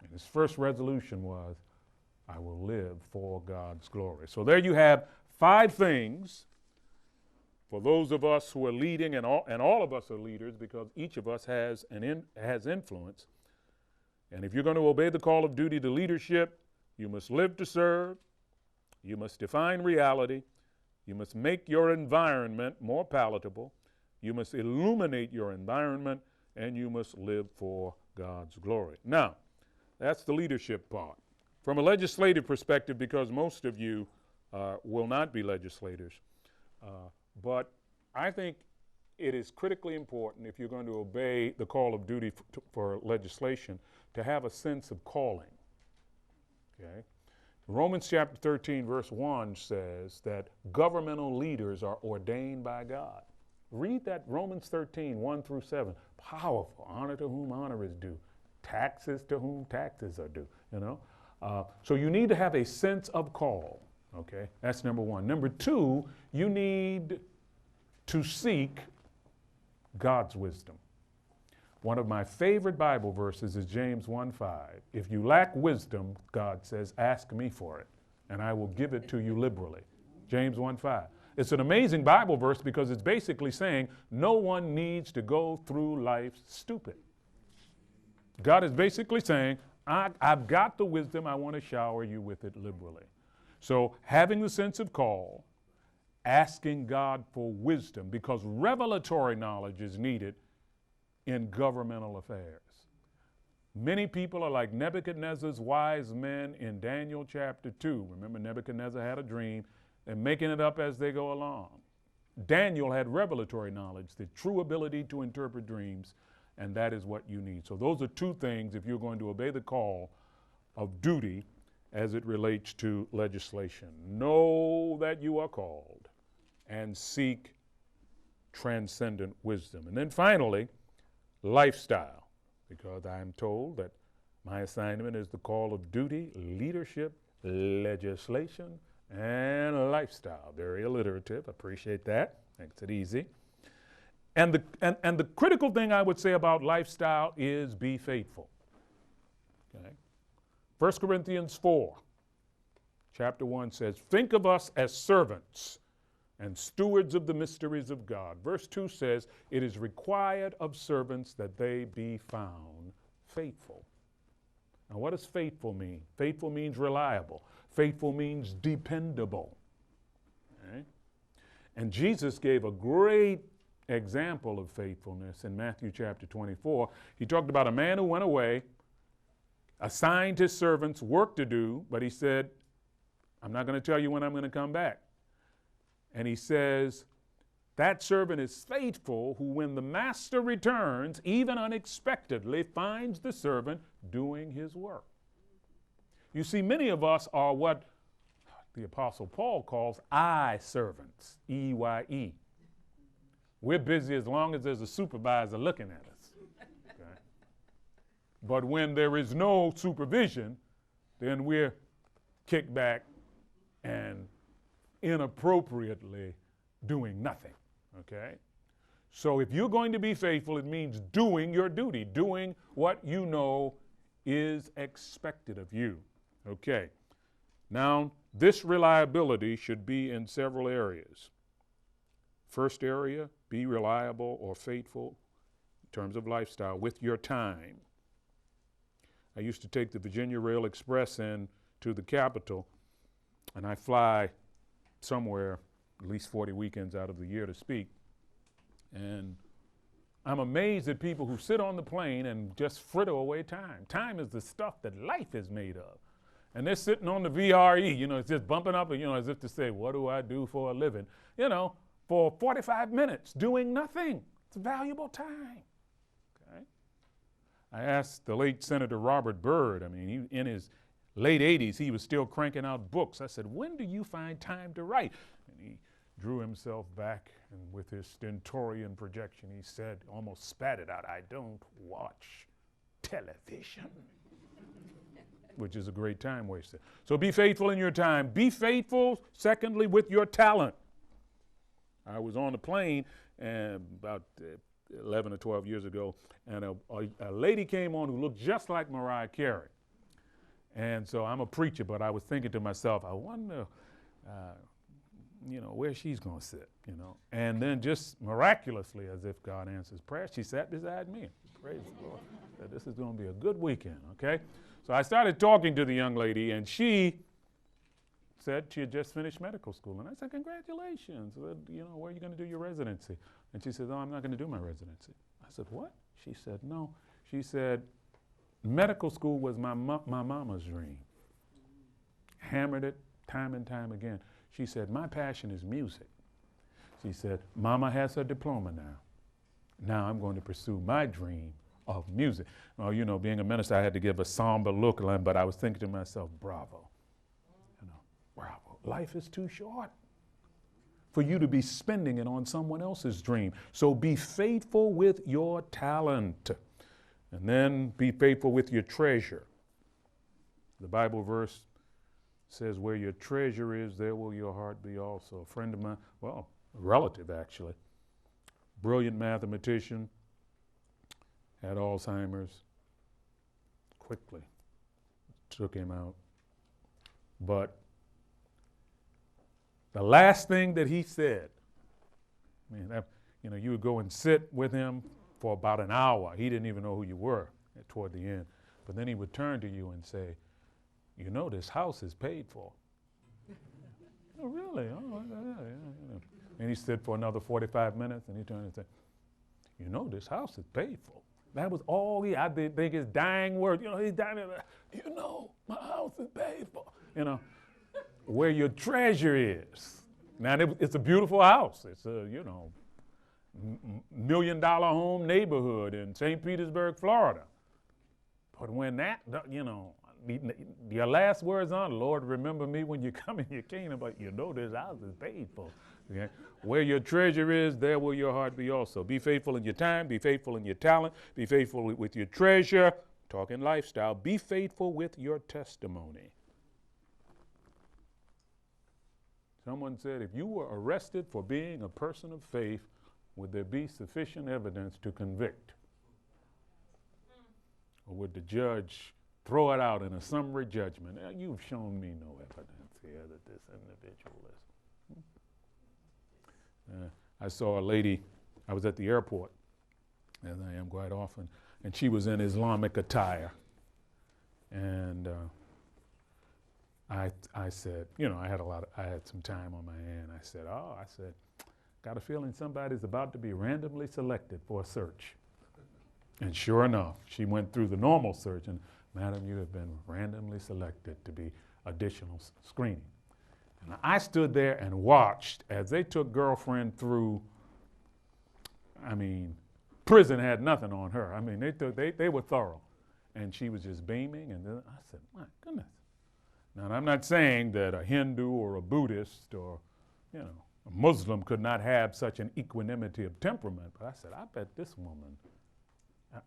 And his first resolution was, I will live for God's glory. So there you have 5 things for those of us who are leading, and all of us are leaders because each of us has influence. And if you're going to obey the call of duty to leadership, you must live to serve, you must define reality, you must make your environment more palatable, you must illuminate your environment, and you must live for God's glory. Now, that's the leadership part. From a legislative perspective, because most of you will not be legislators, but I think it is critically important, if you're going to obey the call of duty for legislation, to have a sense of calling. Okay? Romans chapter 13, verse 1 says that governmental leaders are ordained by God. Read that, Romans 13, 1 through 7. Powerful. Honor to whom honor is due. Taxes to whom taxes are due, you know. So you need to have a sense of call, okay? That's number 1. Number 2, you need to seek God's wisdom. One of my favorite Bible verses is James 1:5. If you lack wisdom, God says, ask me for it, and I will give it to you liberally. James 1:5. It's an amazing Bible verse because it's basically saying no one needs to go through life stupid. God is basically saying, I've got the wisdom, I want to shower you with it liberally. So having the sense of call, asking God for wisdom, because revelatory knowledge is needed in governmental affairs. Many people are like Nebuchadnezzar's wise men in Daniel chapter 2. Remember, Nebuchadnezzar had a dream. They're making it up as they go along. Daniel had revelatory knowledge, the true ability to interpret dreams, and that is what you need. So those are 2 things if you're going to obey the call of duty as it relates to legislation. Know that you are called and seek transcendent wisdom. And then finally, lifestyle, because I am told that my assignment is the call of duty, leadership, legislation, and lifestyle. Very alliterative. Appreciate that. Makes it easy. And the critical thing I would say about lifestyle is be faithful. Okay? 1 Corinthians 4, chapter 1 says, think of us as servants and stewards of the mysteries of God. Verse 2 says, it is required of servants that they be found faithful. Now, what does faithful mean? Faithful means reliable. Faithful means dependable. Okay? And Jesus gave a great example of faithfulness in Matthew chapter 24. He talked about a man who went away, assigned his servants work to do, but he said, I'm not going to tell you when I'm going to come back. And he says, that servant is faithful who, when the master returns, even unexpectedly, finds the servant doing his work. You see, many of us are what the Apostle Paul calls eye servants, E-Y-E. We're busy as long as there's a supervisor looking at us. Okay? But when there is no supervision, then we're kicked back and inappropriately doing nothing. Okay? So if you're going to be faithful, it means doing your duty, doing what you know is expected of you. Okay. Now, this reliability should be in several areas. First area, be reliable or faithful in terms of lifestyle with your time. I used to take the Virginia Rail Express in to the Capitol, and I fly somewhere at least 40 weekends out of the year to speak. And I'm amazed at people who sit on the plane and just fritter away time. Time is the stuff that life is made of. And they're sitting on the VRE, it's just bumping up, as if to say, what do I do for a living? For 45 minutes doing nothing. It's valuable time. Okay? I asked the late Senator Robert Byrd, in his late 80s, he was still cranking out books. I said, when do you find time to write? And he drew himself back, and with his stentorian projection, he said, almost spat it out, I don't watch television. Which is a great time waster. So be faithful in your time. Be faithful, secondly, with your talent. I was on a plane about 11 or 12 years ago, and a lady came on who looked just like Mariah Carey. And so I'm a preacher, but I was thinking to myself, I wonder, where she's going to sit, And then just miraculously, as if God answers prayer, she sat beside me. Praise the Lord. Said, this is going to be a good weekend, okay? So I started talking to the young lady, and she said she had just finished medical school. And I said, congratulations. I said, where are you going to do your residency? And she said, oh, I'm not going to do my residency. I said, what? She said, no. She said, medical school was my mama's dream. Hammered it time and time again. She said, my passion is music. She said, Mama has her diploma now. Now I'm going to pursue my dream of music. Well, being a minister, I had to give a somber look, but I was thinking to myself, bravo. Bravo. Life is too short for you to be spending it on someone else's dream. So be faithful with your talent. And then be faithful with your treasure. The Bible verse says, where your treasure is, there will your heart be also. A friend of mine, a relative actually, brilliant mathematician, had Alzheimer's, quickly took him out. But the last thing that he said, you would go and sit with him for about an hour. He didn't even know who you were toward the end. But then he would turn to you and say, this house is paid for. Oh, really? Oh, yeah. And he stood for another 45 minutes, and he turned and said, this house is paid for. That was all I did think his dying word. He's dying. My house is paid for. Where your treasure is. Now, it's a beautiful house. It's a, $1 million home neighborhood in St. Petersburg, Florida. But when that, your last words on, Lord, remember me when you come in your kingdom, but this house is paid for. Okay? Where your treasure is, there will your heart be also. Be faithful in your time, be faithful in your talent, be faithful with your treasure, talking lifestyle, be faithful with your testimony. Someone said, if you were arrested for being a person of faith, would there be sufficient evidence to convict? Or would the judge throw it out in a summary judgment? You've shown me no evidence here that this individual is. I saw a lady, I was at the airport, as I am quite often, and she was in Islamic attire. And I said, you know, I had some time on my hand. I said, got a feeling somebody's about to be randomly selected for a search. And sure enough, she went through the normal search, and madam, you have been randomly selected to be additional screening. And I stood there and watched as they took girlfriend through. I mean, prison had nothing on her. I mean, they were thorough. And she was just beaming, and then I said, my goodness. Now, I'm not saying that a Hindu or a Buddhist or, you know, a Muslim could not have such an equanimity of temperament, but I said, I bet this woman,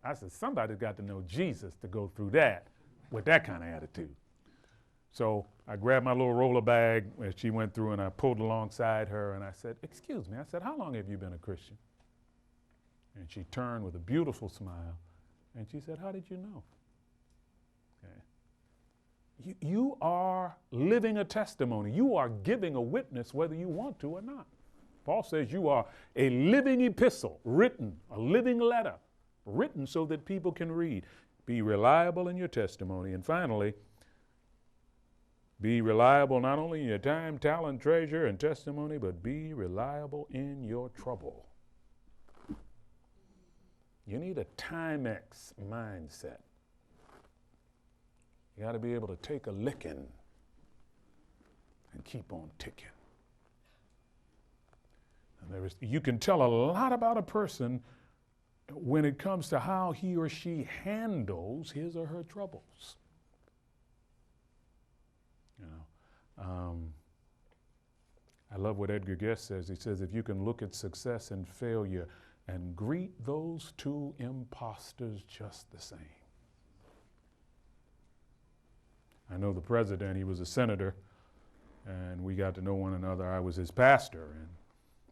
I said, somebody's got to know Jesus to go through that with that kind of attitude. So I grabbed my little roller bag as she went through, and I pulled alongside her, and I said, excuse me. I said, how long have you been a Christian? And she turned with a beautiful smile, and she said, how did you know? Okay. You are living a testimony. You are giving a witness whether you want to or not. Paul says you are a living epistle, written, a living letter, written so that people can read. Be reliable in your testimony. And finally, be reliable not only in your time, talent, treasure, and testimony, but be reliable in your trouble. You need a Timex mindset. You got to be able to take a licking and keep on ticking. And you can tell a lot about a person when it comes to how he or she handles his or her troubles. You know, I love what Edgar Guest says. He says, if you can look at success and failure and greet those two imposters just the same. I know the president, he was a senator, and we got to know one another. I was his pastor, and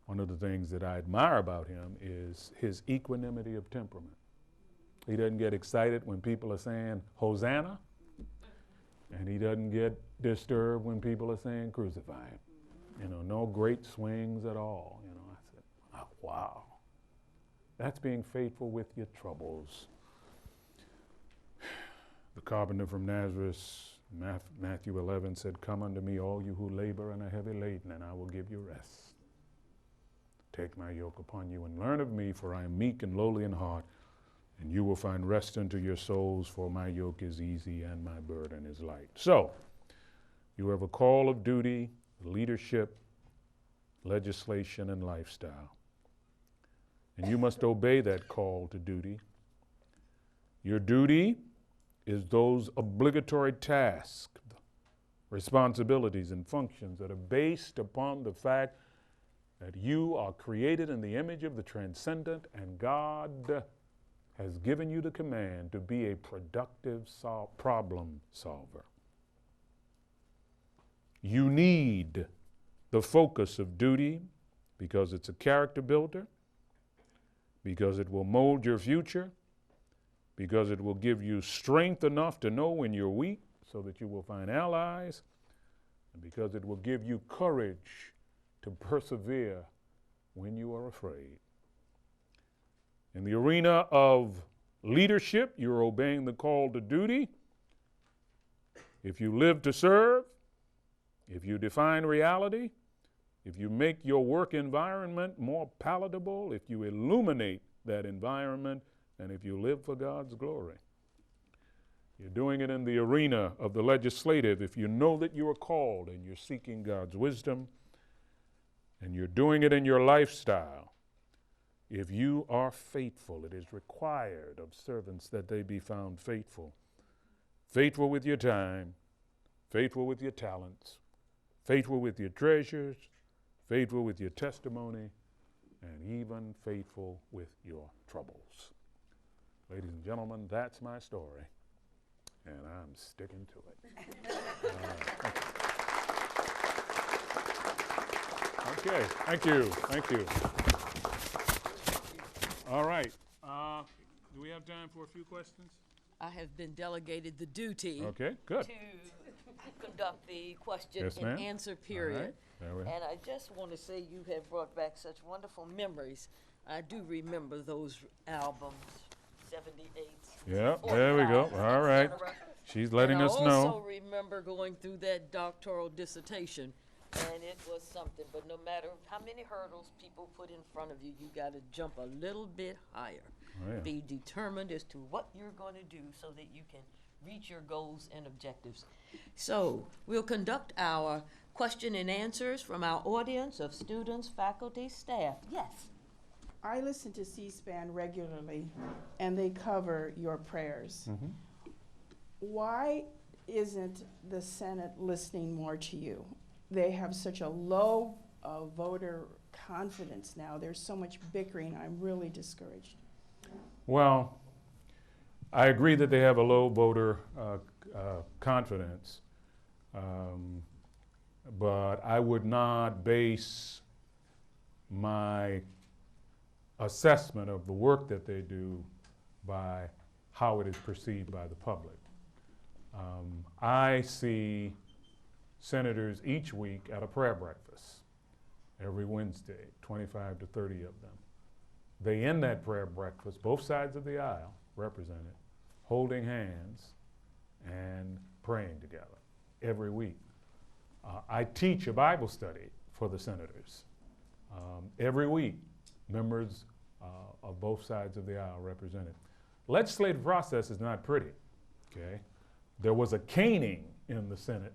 one of the things that I admire about him is his equanimity of temperament. He doesn't get excited when people are saying, Hosanna, and he doesn't get disturbed when people are saying, crucify him. You know, no great swings at all. You know, I said, oh, wow. That's being faithful with your troubles. The carpenter from Nazareth, Matthew 11 said, come unto me, all you who labor and are heavy laden, and I will give you rest. Take my yoke upon you and learn of me, for I am meek and lowly in heart, and you will find rest unto your souls, for my yoke is easy and my burden is light. So, you have a call of duty, leadership, legislation, and lifestyle. And you must obey that call to duty. Your duty is those obligatory tasks, responsibilities, and functions that are based upon the fact that you are created in the image of the transcendent, and God has given you the command to be a productive problem solver. You need the focus of duty because it's a character builder, because it will mold your future, because it will give you strength enough to know when you're weak so that you will find allies, and because it will give you courage to persevere when you are afraid. In the arena of leadership, you're obeying the call to duty. If you live to serve, if you define reality, if you make your work environment more palatable, if you illuminate that environment, and if you live for God's glory. You're doing it in the arena of the legislative if you know that you are called and you're seeking God's wisdom, and you're doing it in your lifestyle. If you are faithful, it is required of servants that they be found faithful. Faithful with your time, faithful with your talents, faithful with your treasures, faithful with your testimony, and even faithful with your troubles. Ladies and gentlemen, that's my story, and I'm sticking to it. Okay, thank you, thank you. All right, do we have time for a few questions? I have been delegated the duty Okay, good. to conduct the question Yes, and ma'am. answer All period. right, there we And I just want to say you have brought back such wonderful memories. I do remember those albums, 78. Yeah, there we go. 45, All right. etc. She's letting us And I also know. remember going through that doctoral dissertation, and it was something. But no matter how many hurdles people put in front of you, you got to jump a little bit higher. Oh, yeah. Be determined as to what you're going to do so that you can reach your goals and objectives. So we'll conduct our question and answers from our audience of students, faculty, staff. Yes. I listen to C-SPAN regularly, and they cover your prayers. Why isn't the Senate listening more to you? They have such a low voter confidence now. There's so much bickering. I'm really discouraged. Well, I agree that they have a low voter confidence, but I would not base my assessment of the work that they do by how it is perceived by the public. I see senators each week at a prayer breakfast every Wednesday, 25 to 30 of them. They end that prayer breakfast, both sides of the aisle represented, holding hands and praying together every week. I teach a Bible study for the senators. Every week, members of both sides of the aisle represented. Legislative process is not pretty, okay? There was a caning in the Senate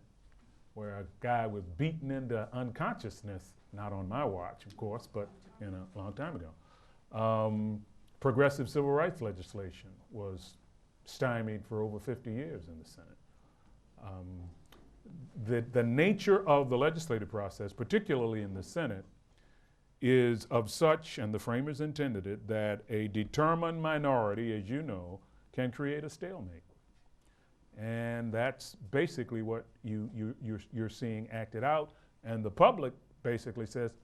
where a guy was beaten into unconsciousness, not on my watch, of course, but a long time ago. Progressive civil rights legislation was stymied for over 50 years in the Senate. The nature of the legislative process, particularly in the Senate, is of such, and the framers intended it, that a determined minority, as you know, can create a stalemate. And that's basically what you're seeing acted out. And the public basically says,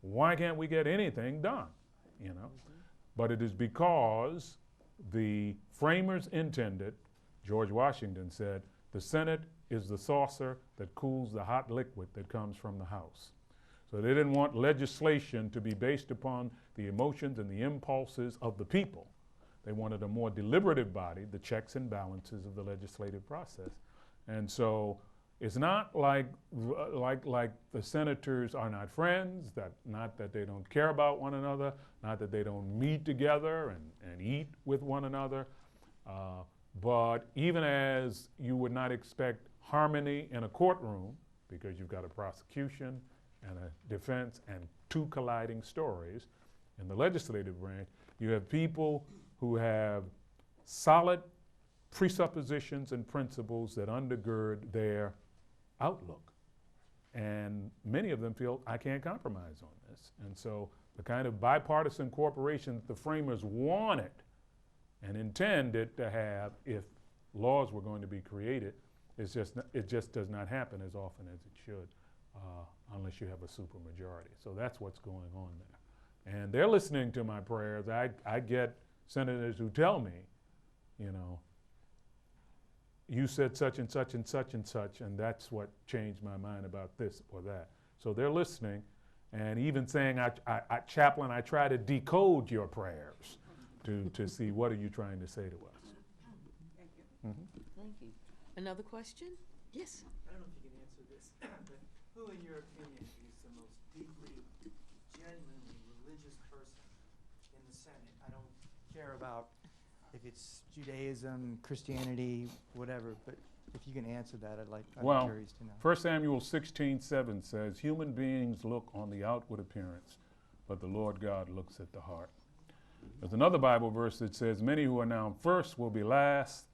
why can't we get anything done? But it is because the framers intended, George Washington said, the Senate is the saucer that cools the hot liquid that comes from the House. So they didn't want legislation to be based upon the emotions and the impulses of the people. They wanted a more deliberative body, the checks and balances of the legislative process. And so it's not like the senators are not friends, not that they don't care about one another, not that they don't meet together and eat with one another, but even as you would not expect harmony in a courtroom, because you've got a prosecution and a defense and two colliding stories, in the legislative branch, you have people who have solid presuppositions and principles that undergird their outlook. And many of them feel, I can't compromise on this. And so the kind of bipartisan cooperation that the framers wanted and intended to have if laws were going to be created, it just does not happen as often as it should unless you have a supermajority. So that's what's going on there. And they're listening to my prayers. I get senators who tell me, you said such and such and such and such, and that's what changed my mind about this or that. So they're listening, and even saying, Chaplain, I try to decode your prayers to see what are you trying to say to us. Thank you. Thank you. Another question? Yes. I don't know if you can answer this, but who, in your opinion, is the most deeply, genuinely religious person in the Senate? I don't care about if it's Judaism, Christianity, whatever, but if you can answer that, I'd be curious to know. 1 Samuel 16:7 says, human beings look on the outward appearance, but the Lord God looks at the heart. There's another Bible verse that says, many who are now first will be last,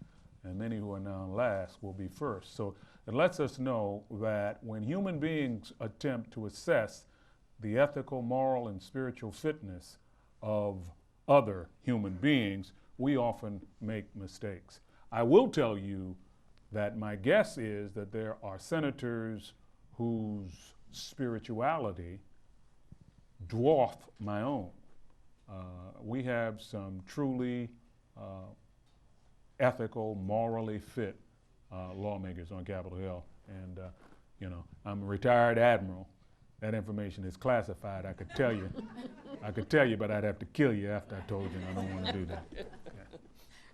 and many who are now last will be first. So it lets us know that when human beings attempt to assess the ethical, moral, and spiritual fitness of other human beings, we often make mistakes. I will tell you that my guess is that there are senators whose spirituality dwarf my own. We have some truly ethical, morally fit lawmakers on Capitol Hill. And, I'm a retired admiral. That information is classified. I could tell you. But I'd have to kill you after I told you, and I don't want to do that. Yeah.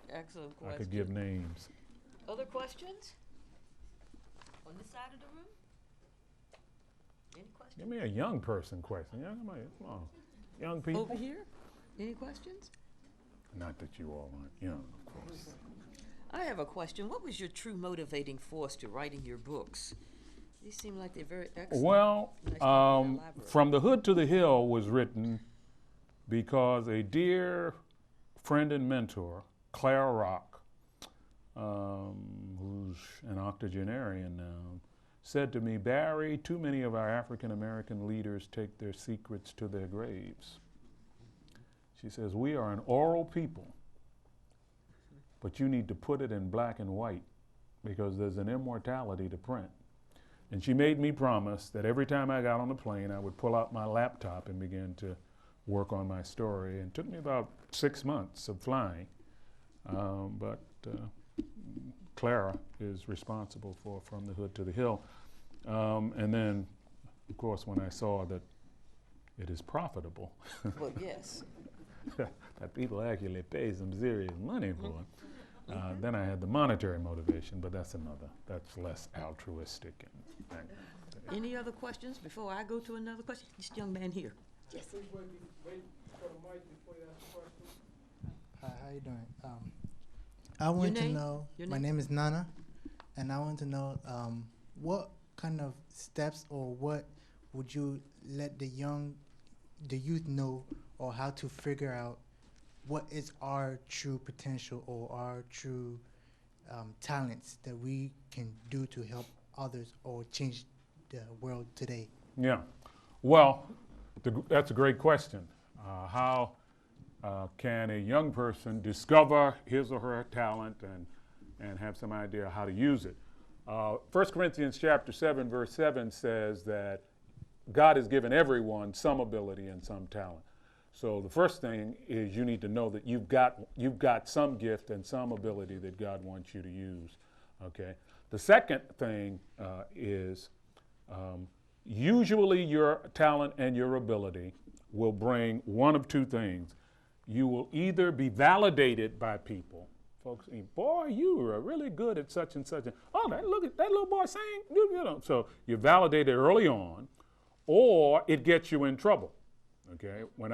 Excellent question. I could give names. Other questions? On this side of the room? Any questions? Give me a young person question. Yeah, come on. Young people. Over here? Any questions? Not that you all aren't young, of course. I have a question. What was your true motivating force to writing your books? These seem like they're very excellent. Well, Nice to elaborate. From the Hood to the Hill was written because a dear friend and mentor, Clara Rock, who's an octogenarian now, said to me, Barry, too many of our African American leaders take their secrets to their graves. She says, we are an oral people, but you need to put it in black and white because there's an immortality to print. And she made me promise that every time I got on the plane, I would pull out my laptop and begin to work on my story. And it took me about 6 months of flying. But Clara is responsible for From the Hood to the Hill. And then, of course, when I saw that it is profitable, Well, yes. that people actually pay some serious money for it, then I had the monetary motivation, but that's less altruistic. Any other questions before I go to another question? This young man here. Yes. Please wait for the mic before you ask the question. Hi, how you doing? I want to know, my name is Nana, and I want to know what kind of steps or what would you let the youth know, or how to figure out what is our true potential or our true talents that we can do to help others or change the world today? Yeah, well, that's a great question. How can a young person discover his or her talent and have some idea how to use it? 1 Corinthians chapter 7, verse 7 says that God has given everyone some ability and some talent. So the first thing is you need to know that you've got some gift and some ability that God wants you to use. Okay. The second thing is usually your talent and your ability will bring one of two things. You will either be validated by people. Folks say, boy, you are really good at such and such. Oh, look at that little boy sing. So you're validated early on, or it gets you in trouble. Okay, when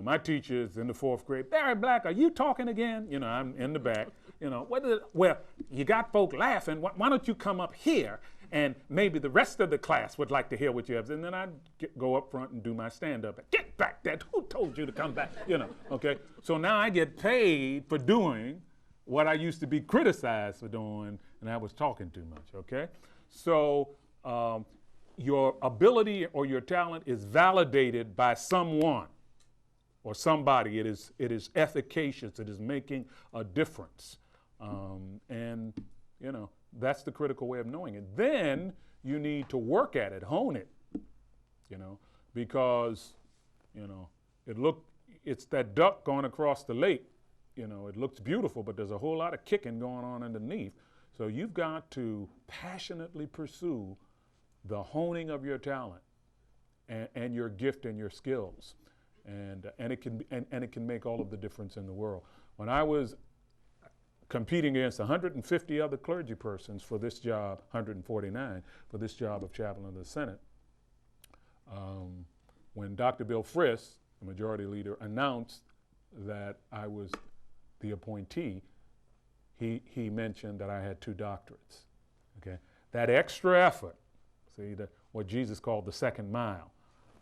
my teacher is in the 4th grade, Barry Black, are you talking again? I'm in the back. Well, you got folk laughing. Why don't you come up here and maybe the rest of the class would like to hear what you have. And then I'd go up front and do my stand-up. Get back there. Who told you to come back? Okay. So now I get paid for doing what I used to be criticized for doing, and I was talking too much, okay? So your ability or your talent is validated by someone or somebody. It is efficacious. It is making a difference. And that's the critical way of knowing it. Then you need to work at it, hone it, because, it's that duck going across the lake. It looks beautiful, but there's a whole lot of kicking going on underneath. So you've got to passionately pursue the honing of your talent and your gift and your skills. And it can make all of the difference in the world. When I was competing against 150 other clergy persons for this job, 149, for this job of chaplain of the Senate, when Dr. Bill Frist, the majority leader, announced that I was the appointee, he mentioned that I had 2 doctorates. Okay, that extra effort, what Jesus called the second mile.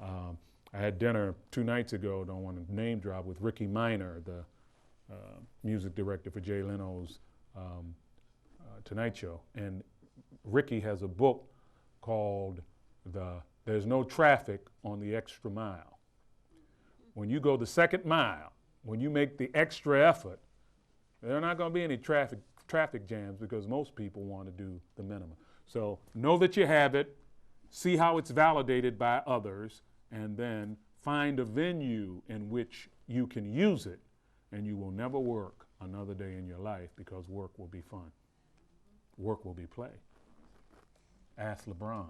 I had dinner 2 nights ago, don't want to name drop, with Ricky Minor, the music director for Jay Leno's Tonight Show. And Ricky has a book called There's No Traffic on the Extra Mile. When you go the second mile, when you make the extra effort, there are not going to be any traffic jams because most people want to do the minimum. So know that you have it, see how it's validated by others, and then find a venue in which you can use it, and you will never work another day in your life, because work will be fun. Work will be play. Ask LeBron.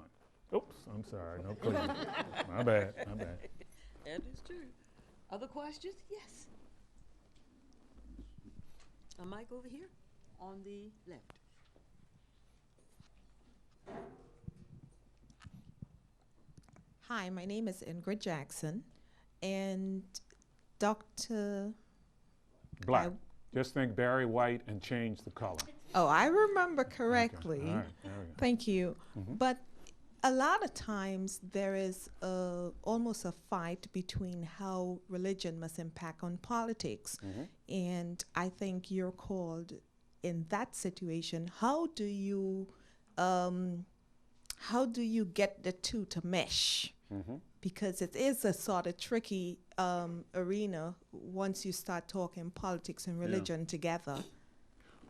Oops, I'm sorry, no Cleveland. My bad. That is true. Other questions? Yes. A mic over here on the left. Hi, my name is Ingrid Jackson, and Dr. Black. Just think Barry White and change the color. Oh, I remember correctly. Okay. All right, there we go. Thank you. Mhm. But a lot of times there is almost a fight between how religion must impact on politics. And I think you're called in that situation. How do you get the two to mesh? Because it is a sort of tricky arena once you start talking politics and religion together.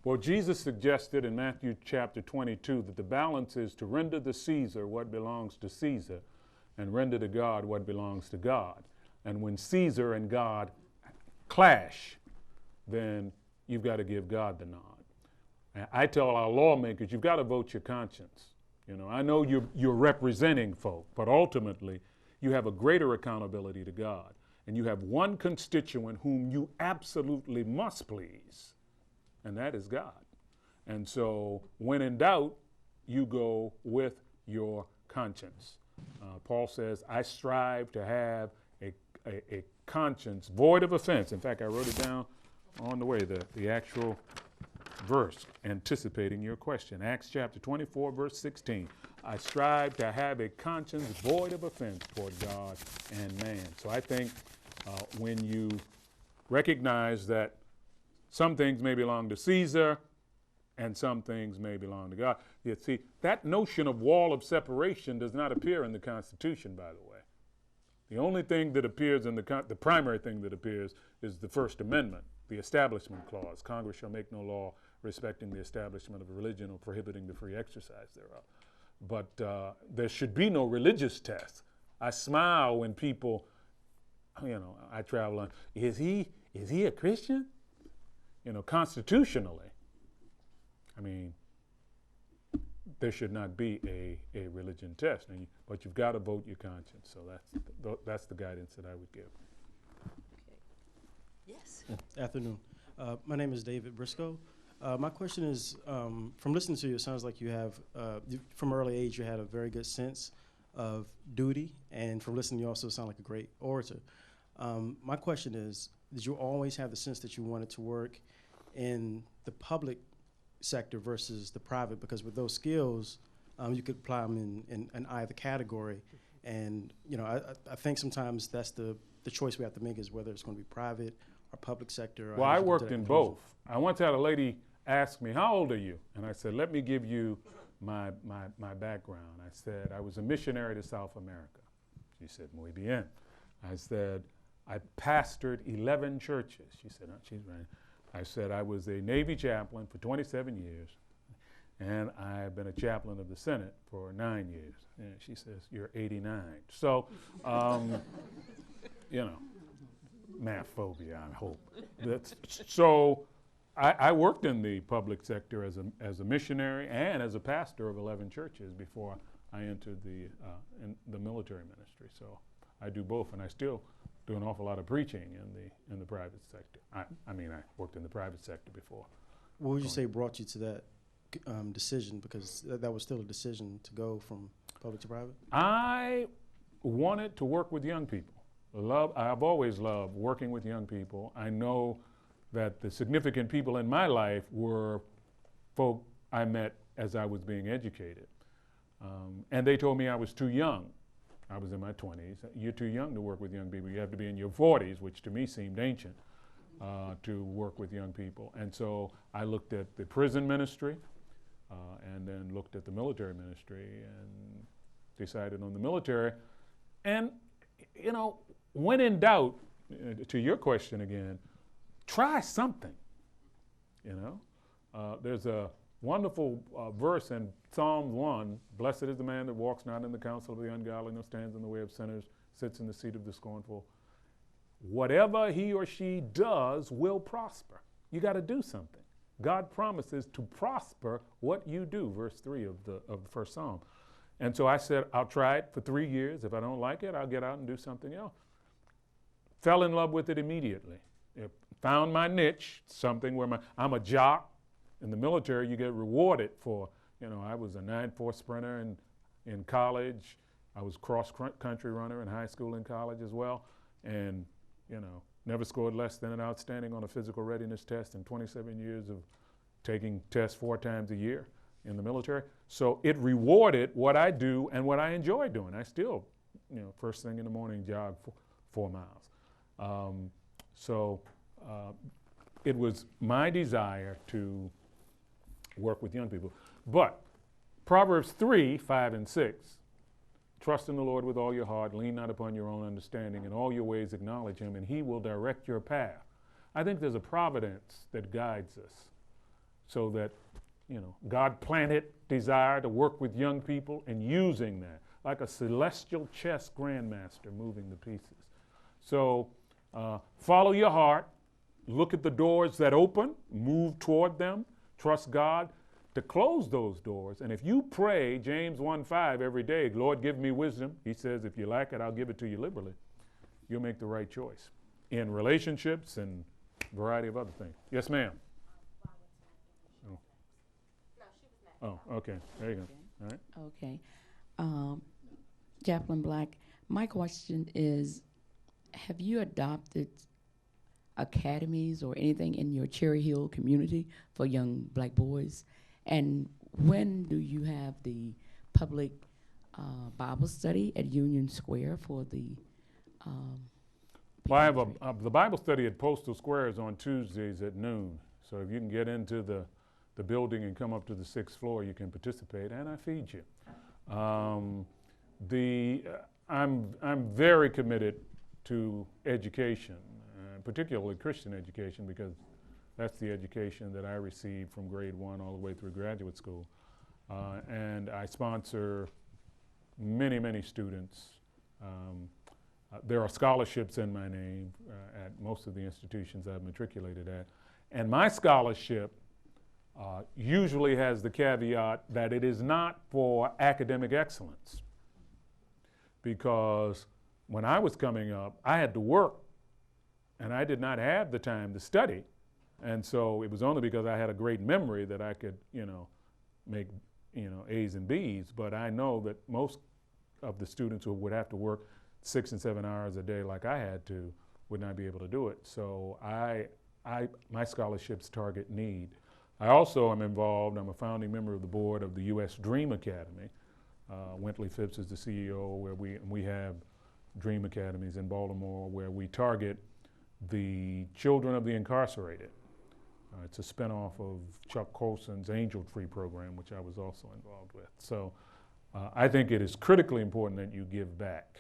Well, Jesus suggested in Matthew chapter 22 that the balance is to render to Caesar what belongs to Caesar and render to God what belongs to God. And when Caesar and God clash, then you've got to give God the nod. And I tell our lawmakers, you've got to vote your conscience. You know, I know you're representing folk, but ultimately you have a greater accountability to God. And you have one constituent whom you absolutely must please, and that is God. And so when in doubt, you go with your conscience. Paul says, I strive to have a conscience void of offense. In fact, I wrote it down on the way, the actual verse anticipating your question. Acts chapter 24, verse 16. I strive to have a conscience void of offense toward God and man. So I think when you recognize that some things may belong to Caesar and some things may belong to God. You see, that notion of wall of separation does not appear in the Constitution, by the way. The only thing that appears in the primary thing that appears is the First Amendment, the Establishment Clause. Congress shall make no law respecting the establishment of a religion or prohibiting the free exercise thereof. But there should be no religious test. I smile when people, you know, I travel on, is he a Christian? You know, constitutionally, I mean, there should not be a religion test, but you've got to vote your conscience. So that's the guidance that I would give. Okay. Yes. Afternoon. My name is David Briscoe. My question is, from listening to you, it sounds like you have, from early age, you had a very good sense of duty, and from listening, you also sound like a great orator. My question is, did you always have the sense that you wanted to work in the public sector versus the private? Because with those skills, you could apply them in either category. And you know, I think sometimes that's the choice we have to make, is whether it's going to be private or public sector. Well, I worked in both. I once had a lady ask me, how old are you? And I said, let me give you my background. I said, I was a missionary to South America. She said, muy bien. I said, I pastored 11 churches. She said, oh, she's right. I said, I was a Navy chaplain for 27 years, and I've been a chaplain of the Senate for 9 years. And she says, you're 89. So, you know, math phobia, I hope. So I worked in the public sector as a missionary and as a pastor of 11 churches before I entered the military ministry. So I do both, and I still do an awful lot of preaching in the private sector. I mean, I worked in the private sector before. What would you say brought you to that decision? Because that was still a decision to go from public to private. I wanted to work with young people. I've always loved working with young people. I know that the significant people in my life were folk I met as I was being educated. And they told me I was too young. I was in my 20s. You're too young to work with young people. You have to be in your 40s, which to me seemed ancient, to work with young people. And so I looked at the prison ministry and then looked at the military ministry and decided on the military. And, you know, when in doubt, to your question again, try something, you know. There's a wonderful verse in Psalm 1, blessed is the man that walks not in the counsel of the ungodly, nor stands in the way of sinners, sits in the seat of the scornful. Whatever he or she does will prosper. You got to do something. God promises to prosper what you do, verse 3 of the first Psalm. And so I said, I'll try it for 3 years. If I don't like it, I'll get out and do something else. Fell in love with it immediately. Found my niche, something where I'm a jock. In the military, you get rewarded for, I was a 9.4 sprinter in college. I was cross-country runner in high school and college as well. And, never scored less than an outstanding on a physical readiness test in 27 years of taking tests 4 times a year in the military. So it rewarded what I do and what I enjoy doing. I still, first thing in the morning, jog 4 miles. It was my desire to work with young people. But Proverbs 3, 5, and 6, trust in the Lord with all your heart, lean not upon your own understanding, in all your ways acknowledge him, and he will direct your path. I think there's a providence that guides us so that, God planted desire to work with young people and using that, like a celestial chess grandmaster moving the pieces. So follow your heart, look at the doors that open, move toward them, trust God to close those doors. And if you pray James 1:5 every day, Lord, give me wisdom, he says, if you lack it, I'll give it to you liberally, you'll make the right choice in relationships and a variety of other things. Yes, ma'am. Oh, okay. There you go. All right. Okay. Chaplain Black, my question is, have you adopted academies or anything in your Cherry Hill community for young black boys? And when do you have the public Bible study at Union Square for the Well, I have the Bible study at Postal Square is on Tuesdays at noon. So if you can get into the building and come up to the 6th floor, you can participate, and I feed you. I'm very committed to education, particularly Christian education, because that's the education that I received from grade 1 all the way through graduate school. And I sponsor many, many students. There are scholarships in my name at most of the institutions I've matriculated at. And my scholarship usually has the caveat that it is not for academic excellence. Because when I was coming up, I had to work, and I did not have the time to study. And so it was only because I had a great memory that I could, make, A's and B's. But I know that most of the students who would have to work 6 and 7 hours a day like I had to would not be able to do it. So my scholarships target need. I also am involved, I'm a founding member of the board of the U.S. Dream Academy. Wintley Phipps is the CEO, where we have Dream Academies in Baltimore where we target the children of the incarcerated. It's a spinoff of Chuck Colson's Angel Tree program, which I was also involved with. So I think it is critically important that you give back.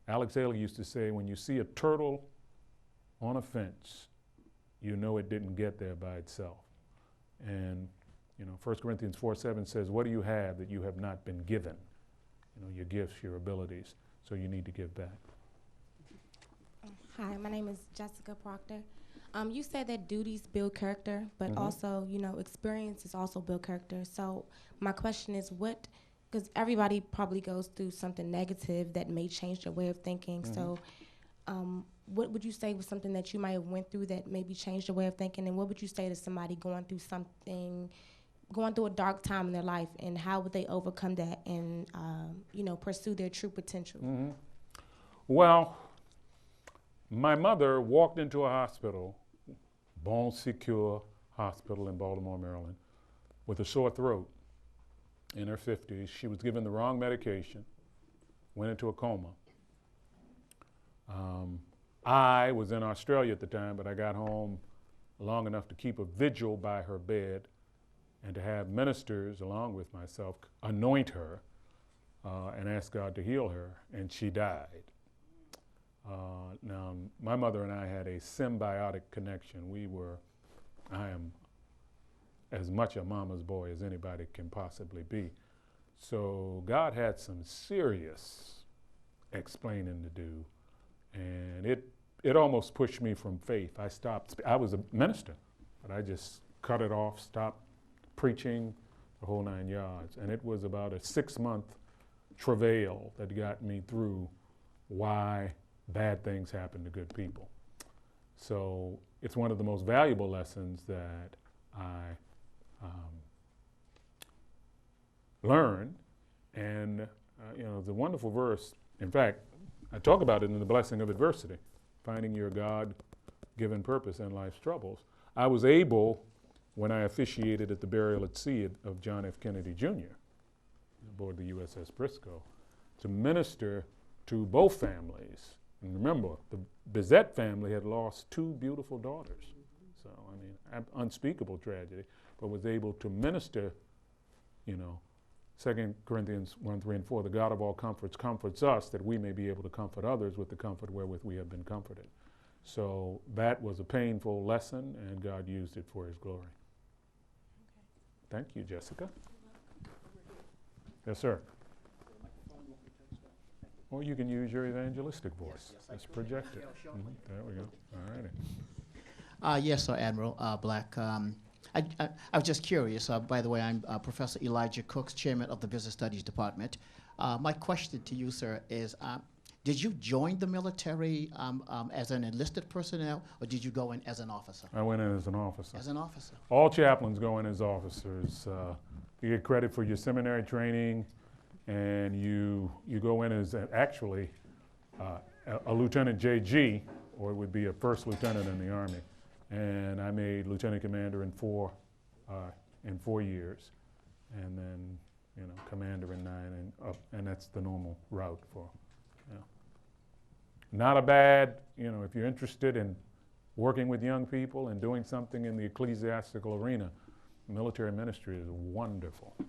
Alex Haley used to say, when you see a turtle on a fence, you know it didn't get there by itself. And 1 Corinthians 4:7 says, what do you have that you have not been given? Your gifts, your abilities. So you need to give back. Hi, my name is Jessica Proctor. You said that duties build character, but also, experiences also build character. So my question is, because everybody probably goes through something negative that may change their way of thinking. So what would you say was something that you might have went through that maybe changed your way of thinking? And what would you say to somebody going through a dark time in their life, and how would they overcome that and, pursue their true potential? Well, my mother walked into a hospital, Bon Secours Hospital in Baltimore, Maryland, with a sore throat in her 50s. She was given the wrong medication, went into a coma. I was in Australia at the time, but I got home long enough to keep a vigil by her bed and to have ministers, along with myself, anoint her and ask God to heal her, and she died. Now, my mother and I had a symbiotic connection. I am as much a mama's boy as anybody can possibly be. So God had some serious explaining to do. And it almost pushed me from faith. I was a minister, but I just cut it off, stopped preaching, the whole 9 yards. And it was about a 6-month travail that got me through why bad things happen to good people. So it's one of the most valuable lessons that I learned. And it's a wonderful verse. In fact, I talk about it in The Blessing of Adversity, finding your God-given purpose in life's troubles. I was able, when I officiated at the burial at sea of John F. Kennedy Jr. aboard the USS Briscoe, to minister to both families. And remember, the Bizet family had lost 2 beautiful daughters. So, I mean, unspeakable tragedy, but was able to minister, 2 Corinthians 1, 3, and 4, the God of all comforts comforts us that we may be able to comfort others with the comfort wherewith we have been comforted. So that was a painful lesson, and God used it for his glory. Okay. Thank you, Jessica. Yes, sir. Or you can use your evangelistic voice. Yes, Let's project it. There we go. All righty. Yes, sir, Admiral Black. I was just curious. By the way, I'm Professor Elijah Cooks, Chairman of the Business Studies Department. My question to you, sir, is did you join the military as an enlisted personnel, or did you go in as an officer? I went in as an officer. As an officer. All chaplains go in as officers. You get credit for your seminary training, and you go in as actually a Lieutenant JG, or it would be a first lieutenant in the Army. And I made lieutenant commander in 4 years, and then commander in 9 and up, and that's the normal route for. Not a bad, if you're interested in working with young people and doing something in the ecclesiastical arena, military ministry is wonderful. It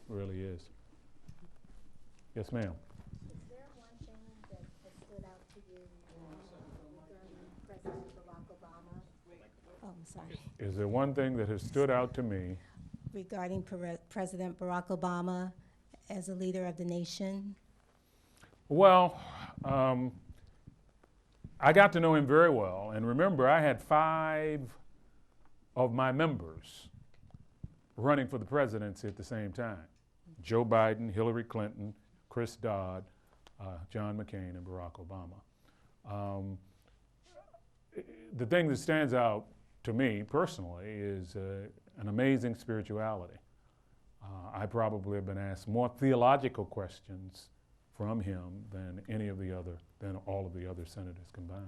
really is. Yes, ma'am. Is there one thing that has stood out to you regarding President Barack Obama? Oh, I'm sorry. Is there one thing that has stood out to me? Regarding President Barack Obama as a leader of the nation? Well, I got to know him very well. And remember, I had 5 of my members running for the presidency at the same time. Joe Biden, Hillary Clinton, Chris Dodd, John McCain, and Barack Obama. The thing that stands out to me personally is an amazing spirituality. I probably have been asked more theological questions from him than all of the other senators combined.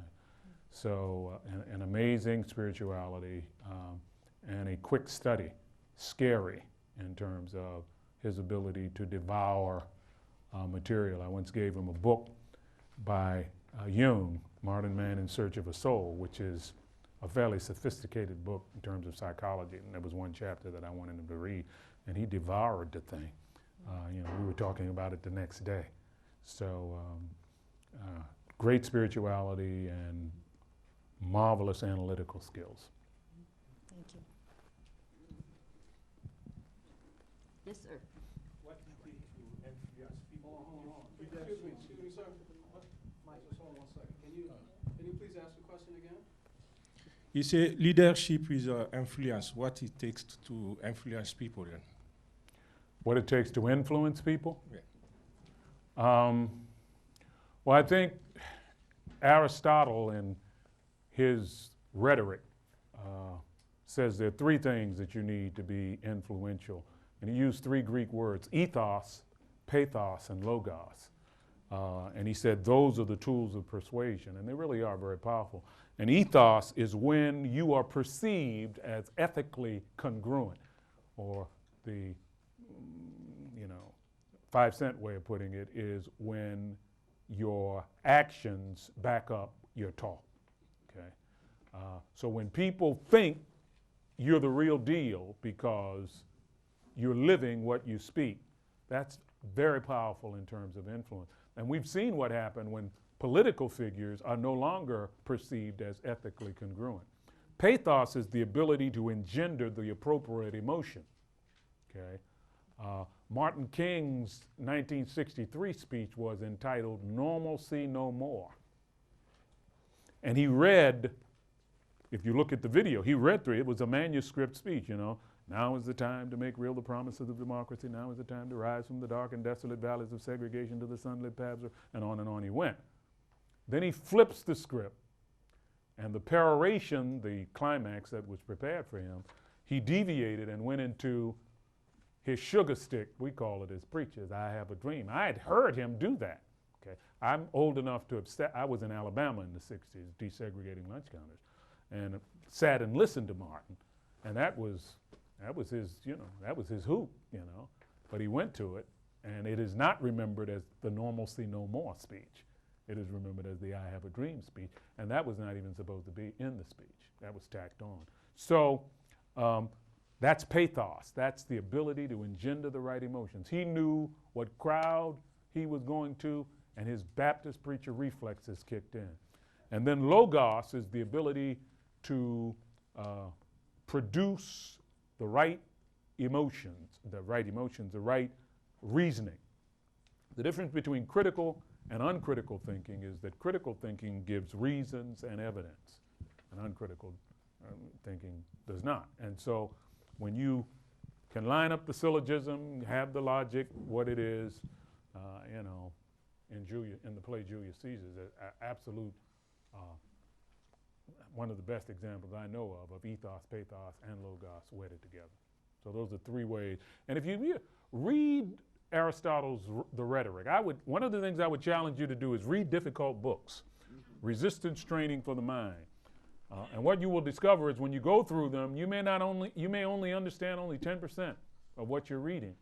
So an amazing spirituality and a quick study, scary in terms of his ability to devour material. I once gave him a book by Jung, Modern Man in Search of a Soul, which is a fairly sophisticated book in terms of psychology, and there was one chapter that I wanted him to read, and he devoured the thing. We were talking about it the next day. So great spirituality and marvelous analytical skills. Thank you. Yes, sir. What did you influence people? Excuse me, sir. Mike, just hold on 1 second. Can you please ask the question again? You say leadership is influence. What it takes to influence people then? What it takes to influence people? Yeah. Well, I think Aristotle in his rhetoric says there are 3 things that you need to be influential. And he used 3 Greek words, ethos, pathos, and logos. And he said those are the tools of persuasion, and they really are very powerful. And ethos is when you are perceived as ethically congruent, or the 5-cent way of putting it is when your actions back up your talk, okay? So when people think you're the real deal because you're living what you speak, that's very powerful in terms of influence. And we've seen what happened when political figures are no longer perceived as ethically congruent. Pathos is the ability to engender the appropriate emotion, okay? Martin King's 1963 speech was entitled "Normalcy No More." And he read, if you look at the video, he read through it. It was a manuscript speech, you know. Now is the time to make real the promises of democracy. Now is the time to rise from the dark and desolate valleys of segregation to the sunlit paths, and on he went. Then he flips the script, and the peroration, the climax that was prepared for him, he deviated and went into his sugar stick, we call it as preachers, I have a dream. I had heard him do that. Okay, I'm old enough to have I was in Alabama in the 60s, desegregating lunch counters, and sat and listened to Martin, and that was his, you know, that was his hoop, you know. But he went to it, and it is not remembered as the "Normalcy No More" speech. It is remembered as the "I Have a Dream" speech, and that was not even supposed to be in the speech. That was tacked on. So that's pathos. That's the ability to engender the right emotions. He knew what crowd he was going to, and his Baptist preacher reflexes kicked in. And then logos is the ability to produce the right emotions, the right reasoning. The difference between critical and uncritical thinking is that critical thinking gives reasons and evidence, and uncritical thinking does not. And so when you can line up the syllogism, have the logic, what it is, you know, in the play Julius Caesar, is an absolute, one of the best examples I know of ethos, pathos, and logos wedded together. So those are three ways. And if you read Aristotle's The Rhetoric, one of the things I would challenge you to do is read difficult books, resistance training for the mind. And what you will discover is when you go through them, you may only understand only 10% of what you're reading.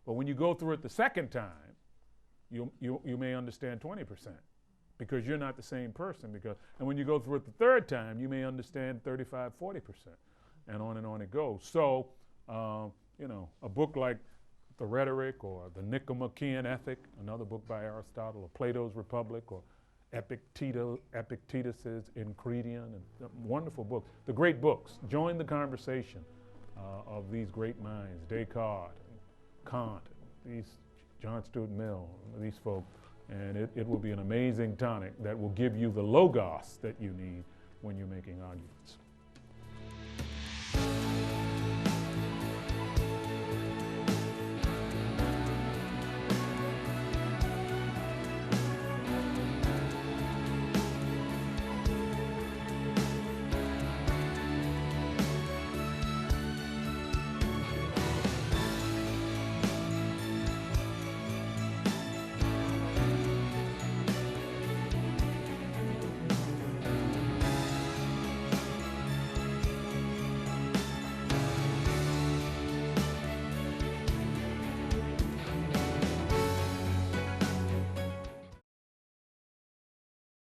But when you go through it the second time, you may understand 20%, because you're not the same person. And when you go through it the third time, you may understand 35, 40%, and on it goes. So, you know, a book like The Rhetoric or the Nicomachean Ethic, another book by Aristotle, or Plato's Republic, or Epictetus's Incredion, and wonderful books. The great books. Join the conversation of these great minds, Descartes, and Kant, John Stuart Mill, these folk, and it will be an amazing tonic that will give you the logos that you need when you're making arguments.